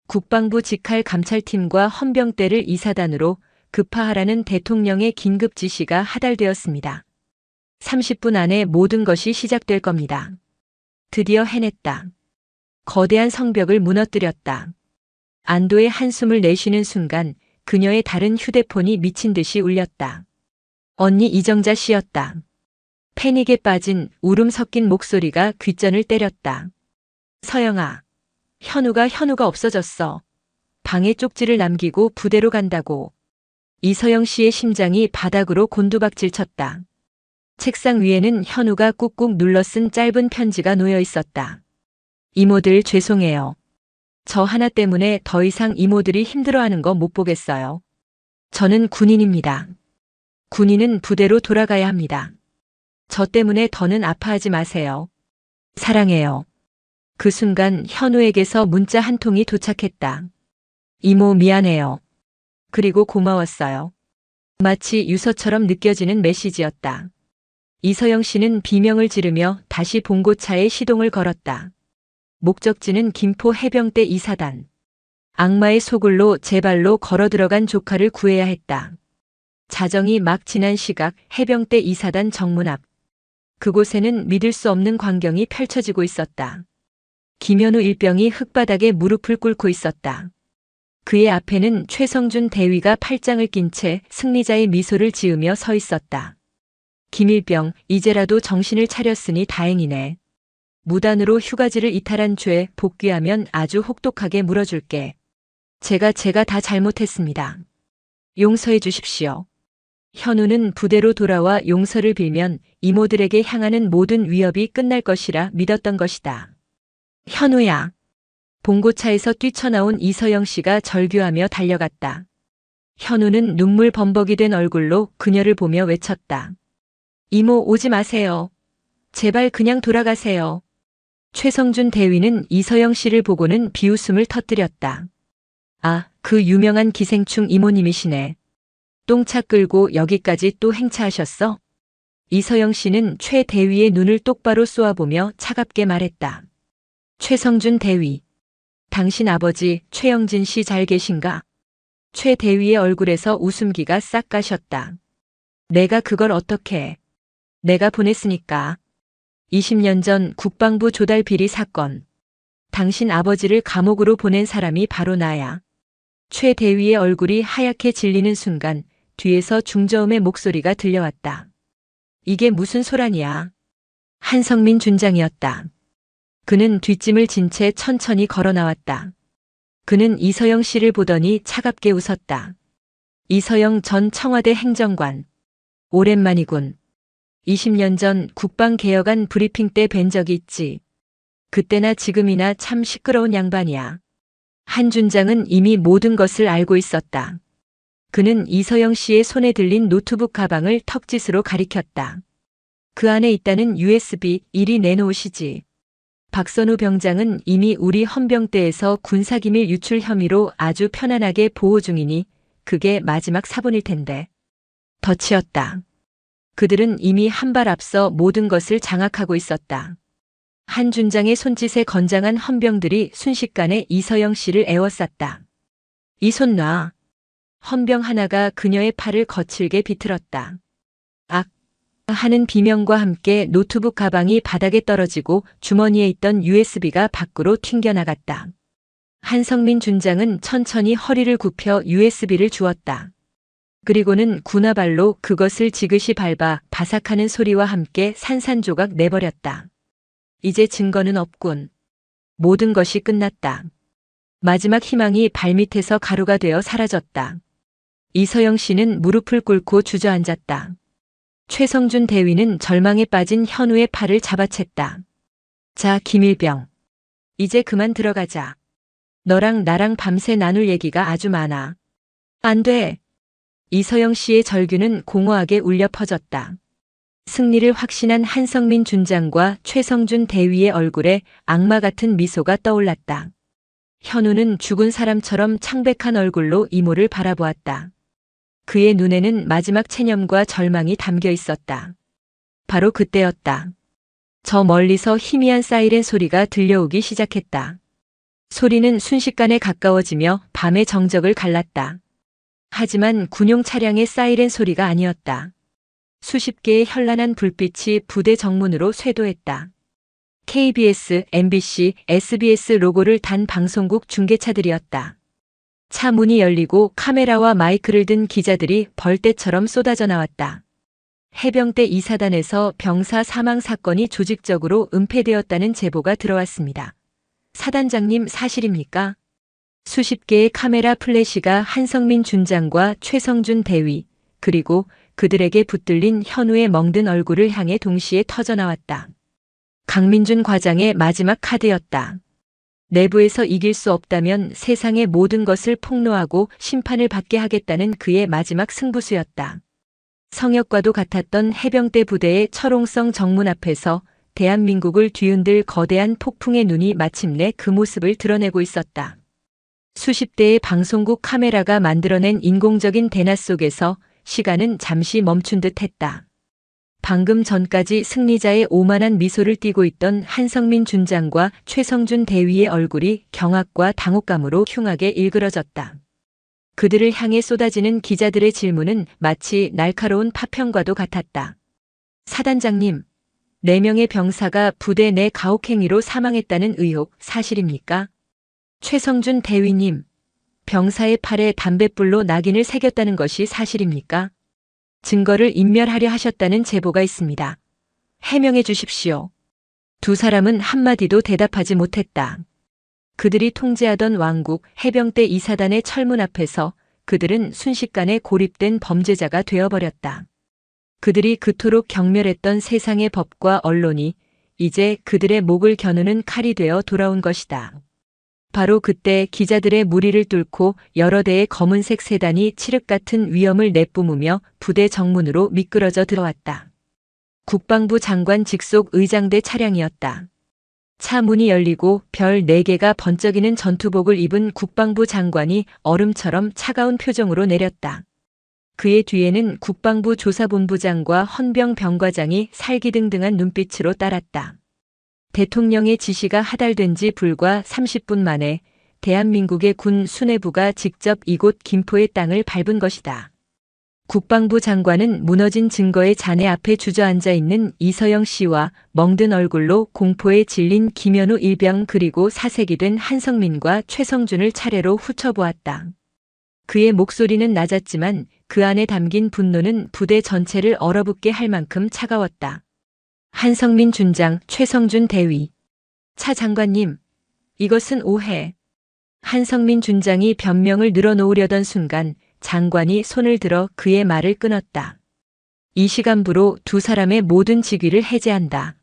국방부 직할 감찰팀과 헌병대를 이사단으로 급파하라는 대통령의 긴급 지시가 하달되었습니다. 30분 안에 모든 것이 시작될 겁니다. 드디어 해냈다. 거대한 성벽을 무너뜨렸다. 안도의 한숨을 내쉬는 순간 그녀의 다른 휴대폰이 미친 듯이 울렸다. 언니 이정자 씨였다. 패닉에 빠진 울음 섞인 목소리가 귓전을 때렸다. 서영아, 현우가 없어졌어. 방에 쪽지를 남기고 부대로 간다고. 이서영 씨의 심장이 바닥으로 곤두박질 쳤다. 책상 위에는 현우가 꾹꾹 눌러 쓴 짧은 편지가 놓여 있었다. 이모들 죄송해요. 저 하나 때문에 더 이상 이모들이 힘들어하는 거 못 보겠어요. 저는 군인입니다. 군인은 부대로 돌아가야 합니다. 저 때문에 더는 아파하지 마세요. 사랑해요. 그 순간 현우에게서 문자 한 통이 도착했다. 이모 미안해요. 그리고 고마웠어요. 마치 유서처럼 느껴지는 메시지였다. 이서영 씨는 비명을 지르며 다시 봉고차에 시동을 걸었다. 목적지는 김포 해병대 이사단. 악마의 소굴로 제 발로 걸어 들어간 조카를 구해야 했다. 자정이 막 지난 시각 해병대 이사단 정문 앞. 그곳에는 믿을 수 없는 광경이 펼쳐지고 있었다. 김현우 일병이 흙바닥에 무릎을 꿇고 있었다. 그의 앞에는 최성준 대위가 팔짱을 낀 채 승리자의 미소를 지으며 서 있었다. 김일병, 이제라도 정신을 차렸으니 다행이네. 무단으로 휴가지를 이탈한 죄 복귀하면 아주 혹독하게 물어줄게. 제가 다 잘못했습니다. 용서해 주십시오. 현우는 부대로 돌아와 용서를 빌면 이모들에게 향하는 모든 위협이 끝날 것이라 믿었던 것이다. 현우야. 봉고차에서 뛰쳐나온 이서영 씨가 절규하며 달려갔다. 현우는 눈물 범벅이 된 얼굴로 그녀를 보며 외쳤다. 이모 오지 마세요. 제발 그냥 돌아가세요. 최성준 대위는 이서영 씨를 보고는 비웃음을 터뜨렸다. 아, 그 유명한 기생충 이모님이시네. 똥차 끌고 여기까지 또 행차하셨어? 이서영 씨는 최 대위의 눈을 똑바로 쏘아보며 차갑게 말했다. 최성준 대위. 당신 아버지 최영진 씨 잘 계신가? 최 대위의 얼굴에서 웃음기가 싹 가셨다. 내가 그걸 어떻게 해? 내가 보냈으니까. 20년 전 국방부 조달 비리 사건. 당신 아버지를 감옥으로 보낸 사람이 바로 나야. 최 대위의 얼굴이 하얗게 질리는 순간 뒤에서 중저음의 목소리가 들려왔다. 이게 무슨 소란이야? 한성민 준장이었다. 그는 뒷짐을 진 채 천천히 걸어 나왔다. 그는 이서영 씨를 보더니 차갑게 웃었다. 이서영 전 청와대 행정관. 오랜만이군. 20년 전 국방개혁안 브리핑 때 뵌 적이 있지. 그때나 지금이나 참 시끄러운 양반이야. 한 준장은 이미 모든 것을 알고 있었다. 그는 이서영 씨의 손에 들린 노트북 가방을 턱짓으로 가리켰다. 그 안에 있다는 USB 이리 내놓으시지. 박선우 병장은 이미 우리 헌병대에서 군사기밀 유출 혐의로 아주 편안하게 보호 중이니 그게 마지막 사본일 텐데. 덧치었다. 그들은 이미 한 발 앞서 모든 것을 장악하고 있었다. 한 준장의 손짓에 건장한 헌병들이 순식간에 이서영 씨를 에워쌌다. 이 손 놔. 헌병 하나가 그녀의 팔을 거칠게 비틀었다. 악! 하는 비명과 함께 노트북 가방이 바닥에 떨어지고 주머니에 있던 USB가 밖으로 튕겨나갔다. 한성민 준장은 천천히 허리를 굽혀 USB를 주었다. 그리고는 군화발로 그것을 지그시 밟아 바삭하는 소리와 함께 산산조각 내버렸다. 이제 증거는 없군. 모든 것이 끝났다. 마지막 희망이 발밑에서 가루가 되어 사라졌다. 이서영 씨는 무릎을 꿇고 주저앉았다. 최성준 대위는 절망에 빠진 현우의 팔을 잡아챘다. 자, 김일병. 이제 그만 들어가자. 너랑 나랑 밤새 나눌 얘기가 아주 많아. 안 돼. 이서영 씨의 절규는 공허하게 울려 퍼졌다. 승리를 확신한 한성민 준장과 최성준 대위의 얼굴에 악마 같은 미소가 떠올랐다. 현우는 죽은 사람처럼 창백한 얼굴로 이모를 바라보았다. 그의 눈에는 마지막 체념과 절망이 담겨 있었다. 바로 그때였다. 저 멀리서 희미한 사이렌 소리가 들려오기 시작했다. 소리는 순식간에 가까워지며 밤의 정적을 갈랐다. 하지만 군용 차량의 사이렌 소리가 아니었다. 수십 개의 현란한 불빛이 부대 정문으로 쇄도했다. KBS, MBC, SBS 로고를 단 방송국 중계차들이었다. 차 문이 열리고 카메라와 마이크를 든 기자들이 벌떼처럼 쏟아져 나왔다. 해병대 2사단에서 병사 사망 사건이 조직적으로 은폐되었다는 제보가 들어왔습니다. 사단장님, 사실입니까? 수십 개의 카메라 플래시가 한성민 준장과 최성준 대위, 그리고 그들에게 붙들린 현우의 멍든 얼굴을 향해 동시에 터져나왔다. 강민준 과장의 마지막 카드였다. 내부에서 이길 수 없다면 세상의 모든 것을 폭로하고 심판을 받게 하겠다는 그의 마지막 승부수였다. 성역과도 같았던 해병대 부대의 철옹성 정문 앞에서 대한민국을 뒤흔들 거대한 폭풍의 눈이 마침내 그 모습을 드러내고 있었다. 수십 대의 방송국 카메라가 만들어낸 인공적인 대낮 속에서 시간은 잠시 멈춘 듯 했다. 방금 전까지 승리자의 오만한 미소를 띠고 있던 한성민 준장과 최성준 대위의 얼굴이 경악과 당혹감으로 흉하게 일그러졌다. 그들을 향해 쏟아지는 기자들의 질문은 마치 날카로운 파편과도 같았다. 사단장님, 4명의 병사가 부대 내 가혹행위로 사망했다는 의혹 사실입니까? 최성준 대위님, 병사의 팔에 담뱃불로 낙인을 새겼다는 것이 사실입니까? 증거를 인멸하려 하셨다는 제보가 있습니다. 해명해 주십시오. 두 사람은 한마디도 대답하지 못했다. 그들이 통제하던 왕국 해병대 2사단의 철문 앞에서 그들은 순식간에 고립된 범죄자가 되어버렸다. 그들이 그토록 경멸했던 세상의 법과 언론이 이제 그들의 목을 겨누는 칼이 되어 돌아온 것이다. 바로 그때 기자들의 무리를 뚫고 여러 대의 검은색 세단이 칠흑 같은 위험을 내뿜으며 부대 정문으로 미끄러져 들어왔다. 국방부 장관 직속 의장대 차량이었다. 차 문이 열리고 별 4개가 번쩍이는 전투복을 입은 국방부 장관이 얼음처럼 차가운 표정으로 내렸다. 그의 뒤에는 국방부 조사본부장과 헌병 병과장이 살기등등한 눈빛으로 따랐다. 대통령의 지시가 하달된 지 불과 30분 만에 대한민국의 군 수뇌부가 직접 이곳 김포의 땅을 밟은 것이다. 국방부 장관은 무너진 증거의 잔해 앞에 주저앉아 있는 이서영 씨와 멍든 얼굴로 공포에 질린 김현우 일병 그리고 사색이 된 한성민과 최성준을 차례로 훑어보았다. 그의 목소리는 낮았지만 그 안에 담긴 분노는 부대 전체를 얼어붙게 할 만큼 차가웠다. 한성민 준장, 최성준 대위. 차 장관님, 이것은 오해. 한성민 준장이 변명을 늘어놓으려던 순간 장관이 손을 들어 그의 말을 끊었다. 이 시간부로 두 사람의 모든 직위를 해제한다.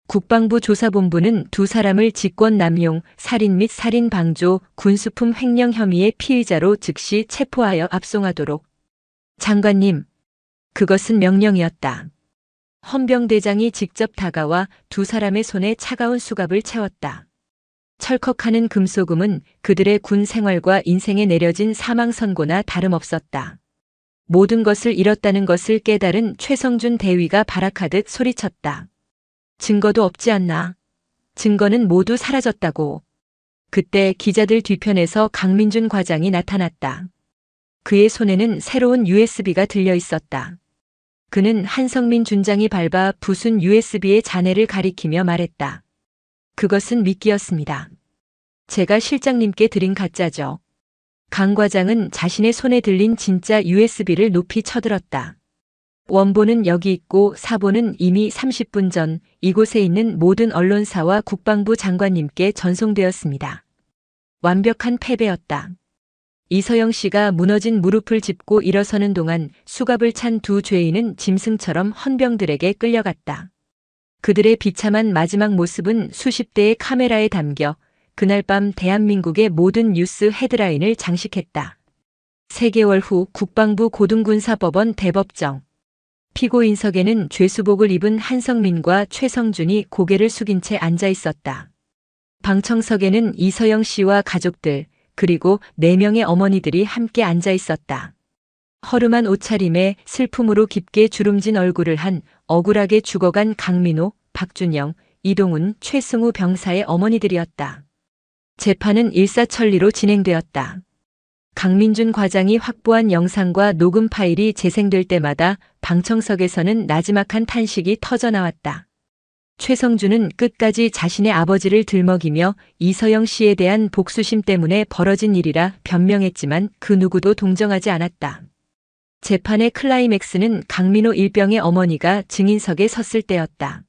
국방부 조사본부는 두 사람을 직권남용, 살인 및 살인 방조, 군수품 횡령 혐의의 피의자로 즉시 체포하여 압송하도록. 장관님, 그것은 명령이었다. 헌병대장이 직접 다가와 두 사람의 손에 차가운 수갑을 채웠다. 철컥하는 금소금은 그들의 군 생활과 인생에 내려진 사망 선고나 다름없었다. 모든 것을 잃었다는 것을 깨달은 최성준 대위가 발악하듯 소리쳤다. 증거도 없지 않나? 증거는 모두 사라졌다고. 그때 기자들 뒤편에서 강민준 과장이 나타났다. 그의 손에는 새로운 USB가 들려 있었다. 그는 한성민 준장이 밟아 부순 USB의 잔해를 가리키며 말했다. 그것은 미끼였습니다. 제가 실장님께 드린 가짜죠. 강 과장은 자신의 손에 들린 진짜 USB를 높이 쳐들었다. 원본은 여기 있고 사본은 이미 30분 전 이곳에 있는 모든 언론사와 국방부 장관님께 전송되었습니다. 완벽한 패배였다. 이서영 씨가 무너진 무릎을 짚고 일어서는 동안 수갑을 찬 두 죄인은 짐승처럼 헌병들에게 끌려갔다. 그들의 비참한 마지막 모습은 수십 대의 카메라에 담겨 그날 밤 대한민국의 모든 뉴스 헤드라인을 장식했다. 3개월 후 국방부 고등군사법원 대법정. 피고인석에는 죄수복을 입은 한성민과 최성준이 고개를 숙인 채 앉아 있었다. 방청석에는 이서영 씨와 가족들, 그리고 4명의 어머니들이 함께 앉아 있었다. 허름한 옷차림에 슬픔으로 깊게 주름진 얼굴을 한 억울하게 죽어간 강민호, 박준영, 이동훈, 최승우 병사의 어머니들이었다. 재판은 일사천리로 진행되었다. 강민준 과장이 확보한 영상과 녹음 파일이 재생될 때마다 방청석에서는 나지막한 탄식이 터져나왔다. 최성준은 끝까지 자신의 아버지를 들먹이며 이서영 씨에 대한 복수심 때문에 벌어진 일이라 변명했지만 그 누구도 동정하지 않았다. 재판의 클라이맥스는 강민호 일병의 어머니가 증인석에 섰을 때였다.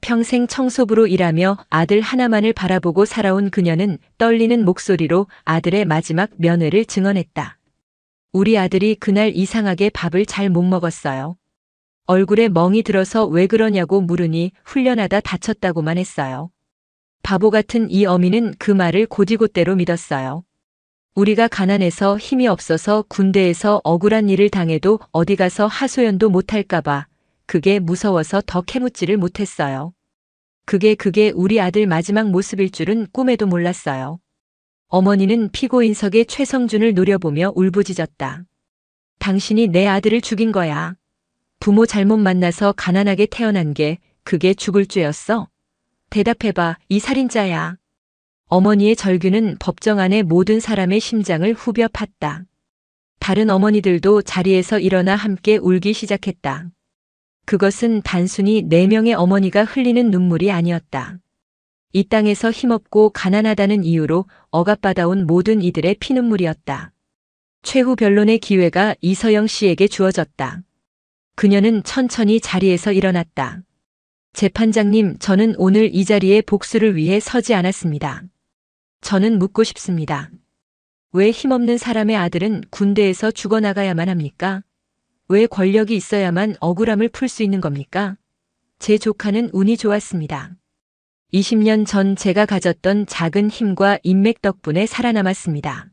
평생 청소부로 일하며 아들 하나만을 바라보고 살아온 그녀는 떨리는 목소리로 아들의 마지막 면회를 증언했다. 우리 아들이 그날 이상하게 밥을 잘 못 먹었어요. 얼굴에 멍이 들어서 왜 그러냐고 물으니 훈련하다 다쳤다고만 했어요. 바보 같은 이 어미는 그 말을 곧이곧대로 믿었어요. 우리가 가난해서 힘이 없어서 군대에서 억울한 일을 당해도 어디 가서 하소연도 못할까봐 그게 무서워서 더 캐묻지를 못했어요. 그게 우리 아들 마지막 모습일 줄은 꿈에도 몰랐어요. 어머니는 피고인석의 최성준을 노려보며 울부짖었다. 당신이 내 아들을 죽인 거야. 부모 잘못 만나서 가난하게 태어난 게 그게 죽을 죄였어? 대답해봐, 이 살인자야. 어머니의 절규는 법정 안의 모든 사람의 심장을 후벼 팠다. 다른 어머니들도 자리에서 일어나 함께 울기 시작했다. 그것은 단순히 4명의 어머니가 흘리는 눈물이 아니었다. 이 땅에서 힘없고 가난하다는 이유로 억압받아온 모든 이들의 피눈물이었다. 최후 변론의 기회가 이서영 씨에게 주어졌다. 그녀는 천천히 자리에서 일어났다. 재판장님, 저는 오늘 이 자리에 복수를 위해 서지 않았습니다. 저는 묻고 싶습니다. 왜 힘없는 사람의 아들은 군대에서 죽어나가야만 합니까? 왜 권력이 있어야만 억울함을 풀 수 있는 겁니까? 제 조카는 운이 좋았습니다. 20년 전 제가 가졌던 작은 힘과 인맥 덕분에 살아남았습니다.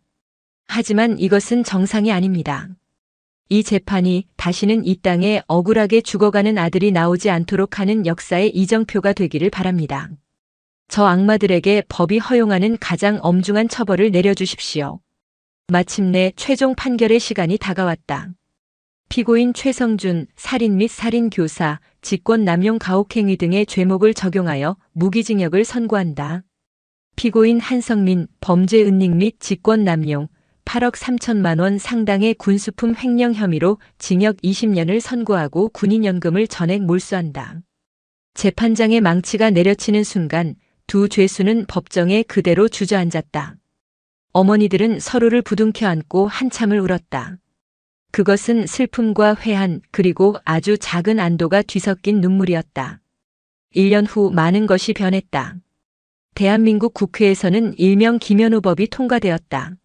하지만 이것은 정상이 아닙니다. 이 재판이 다시는 이 땅에 억울하게 죽어가는 아들이 나오지 않도록 하는 역사의 이정표가 되기를 바랍니다. 저 악마들에게 법이 허용하는 가장 엄중한 처벌을 내려주십시오. 마침내 최종 판결의 시간이 다가왔다. 피고인 최성준, 살인 및 살인교사, 직권남용 가혹행위 등의 죄목을 적용하여 무기징역을 선고한다. 피고인 한성민, 범죄 은닉 및 직권남용, 8억 3천만 원 상당의 군수품 횡령 혐의로 징역 20년을 선고하고 군인연금을 전액 몰수한다. 재판장의 망치가 내려치는 순간 두 죄수는 법정에 그대로 주저앉았다. 어머니들은 서로를 부둥켜 안고 한참을 울었다. 그것은 슬픔과 회한 그리고 아주 작은 안도가 뒤섞인 눈물이었다. 1년 후 많은 것이 변했다. 대한민국 국회에서는 일명 김현우법이 통과되었다.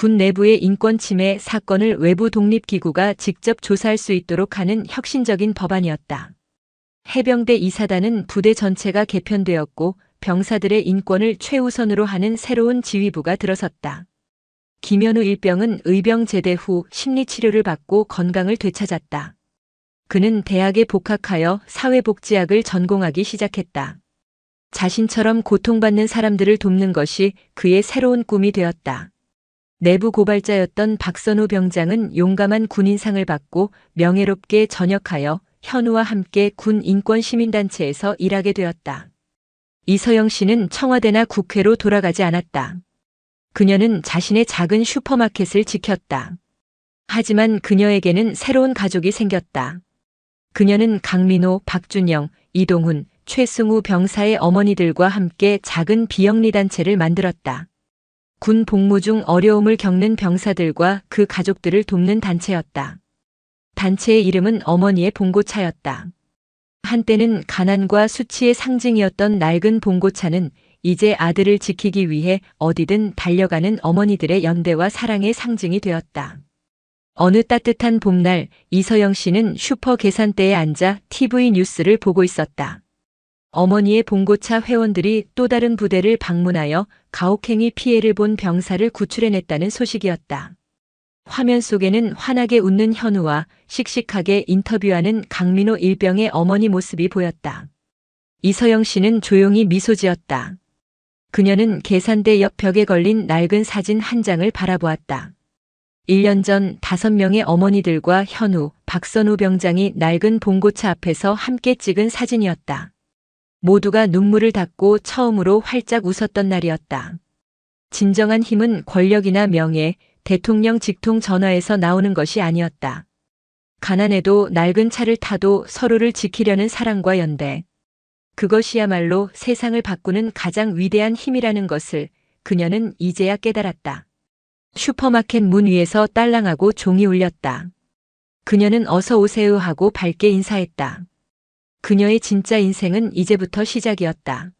군 내부의 인권 침해 사건을 외부 독립기구가 직접 조사할 수 있도록 하는 혁신적인 법안이었다. 해병대 이사단은 부대 전체가 개편되었고 병사들의 인권을 최우선으로 하는 새로운 지휘부가 들어섰다. 김현우 일병은 의병 제대 후 심리치료를 받고 건강을 되찾았다. 그는 대학에 복학하여 사회복지학을 전공하기 시작했다. 자신처럼 고통받는 사람들을 돕는 것이 그의 새로운 꿈이 되었다. 내부 고발자였던 박선우 병장은 용감한 군인상을 받고 명예롭게 전역하여 현우와 함께 군 인권시민단체에서 일하게 되었다. 이서영 씨는 청와대나 국회로 돌아가지 않았다. 그녀는 자신의 작은 슈퍼마켓을 지켰다. 하지만 그녀에게는 새로운 가족이 생겼다. 그녀는 강민호, 박준영, 이동훈, 최승우 병사의 어머니들과 함께 작은 비영리 단체를 만들었다. 군 복무 중 어려움을 겪는 병사들과 그 가족들을 돕는 단체였다. 단체의 이름은 어머니의 봉고차였다. 한때는 가난과 수치의 상징이었던 낡은 봉고차는 이제 아들을 지키기 위해 어디든 달려가는 어머니들의 연대와 사랑의 상징이 되었다. 어느 따뜻한 봄날 이서영 씨는 슈퍼 계산대에 앉아 TV 뉴스를 보고 있었다. 어머니의 봉고차 회원들이 또 다른 부대를 방문하여 가혹행위 피해를 본 병사를 구출해냈다는 소식이었다. 화면 속에는 환하게 웃는 현우와 씩씩하게 인터뷰하는 강민호 일병의 어머니 모습이 보였다. 이서영 씨는 조용히 미소 지었다. 그녀는 계산대 옆 벽에 걸린 낡은 사진 한 장을 바라보았다. 1년 전 5명의 어머니들과 현우, 박선우 병장이 낡은 봉고차 앞에서 함께 찍은 사진이었다. 모두가 눈물을 닦고 처음으로 활짝 웃었던 날이었다. 진정한 힘은 권력이나 명예, 대통령 직통 전화에서 나오는 것이 아니었다. 가난해도 낡은 차를 타도 서로를 지키려는 사랑과 연대. 그것이야말로 세상을 바꾸는 가장 위대한 힘이라는 것을 그녀는 이제야 깨달았다. 슈퍼마켓 문 위에서 딸랑하고 종이 울렸다. 그녀는 어서 오세요 하고 밝게 인사했다. 그녀의 진짜 인생은 이제부터 시작이었다.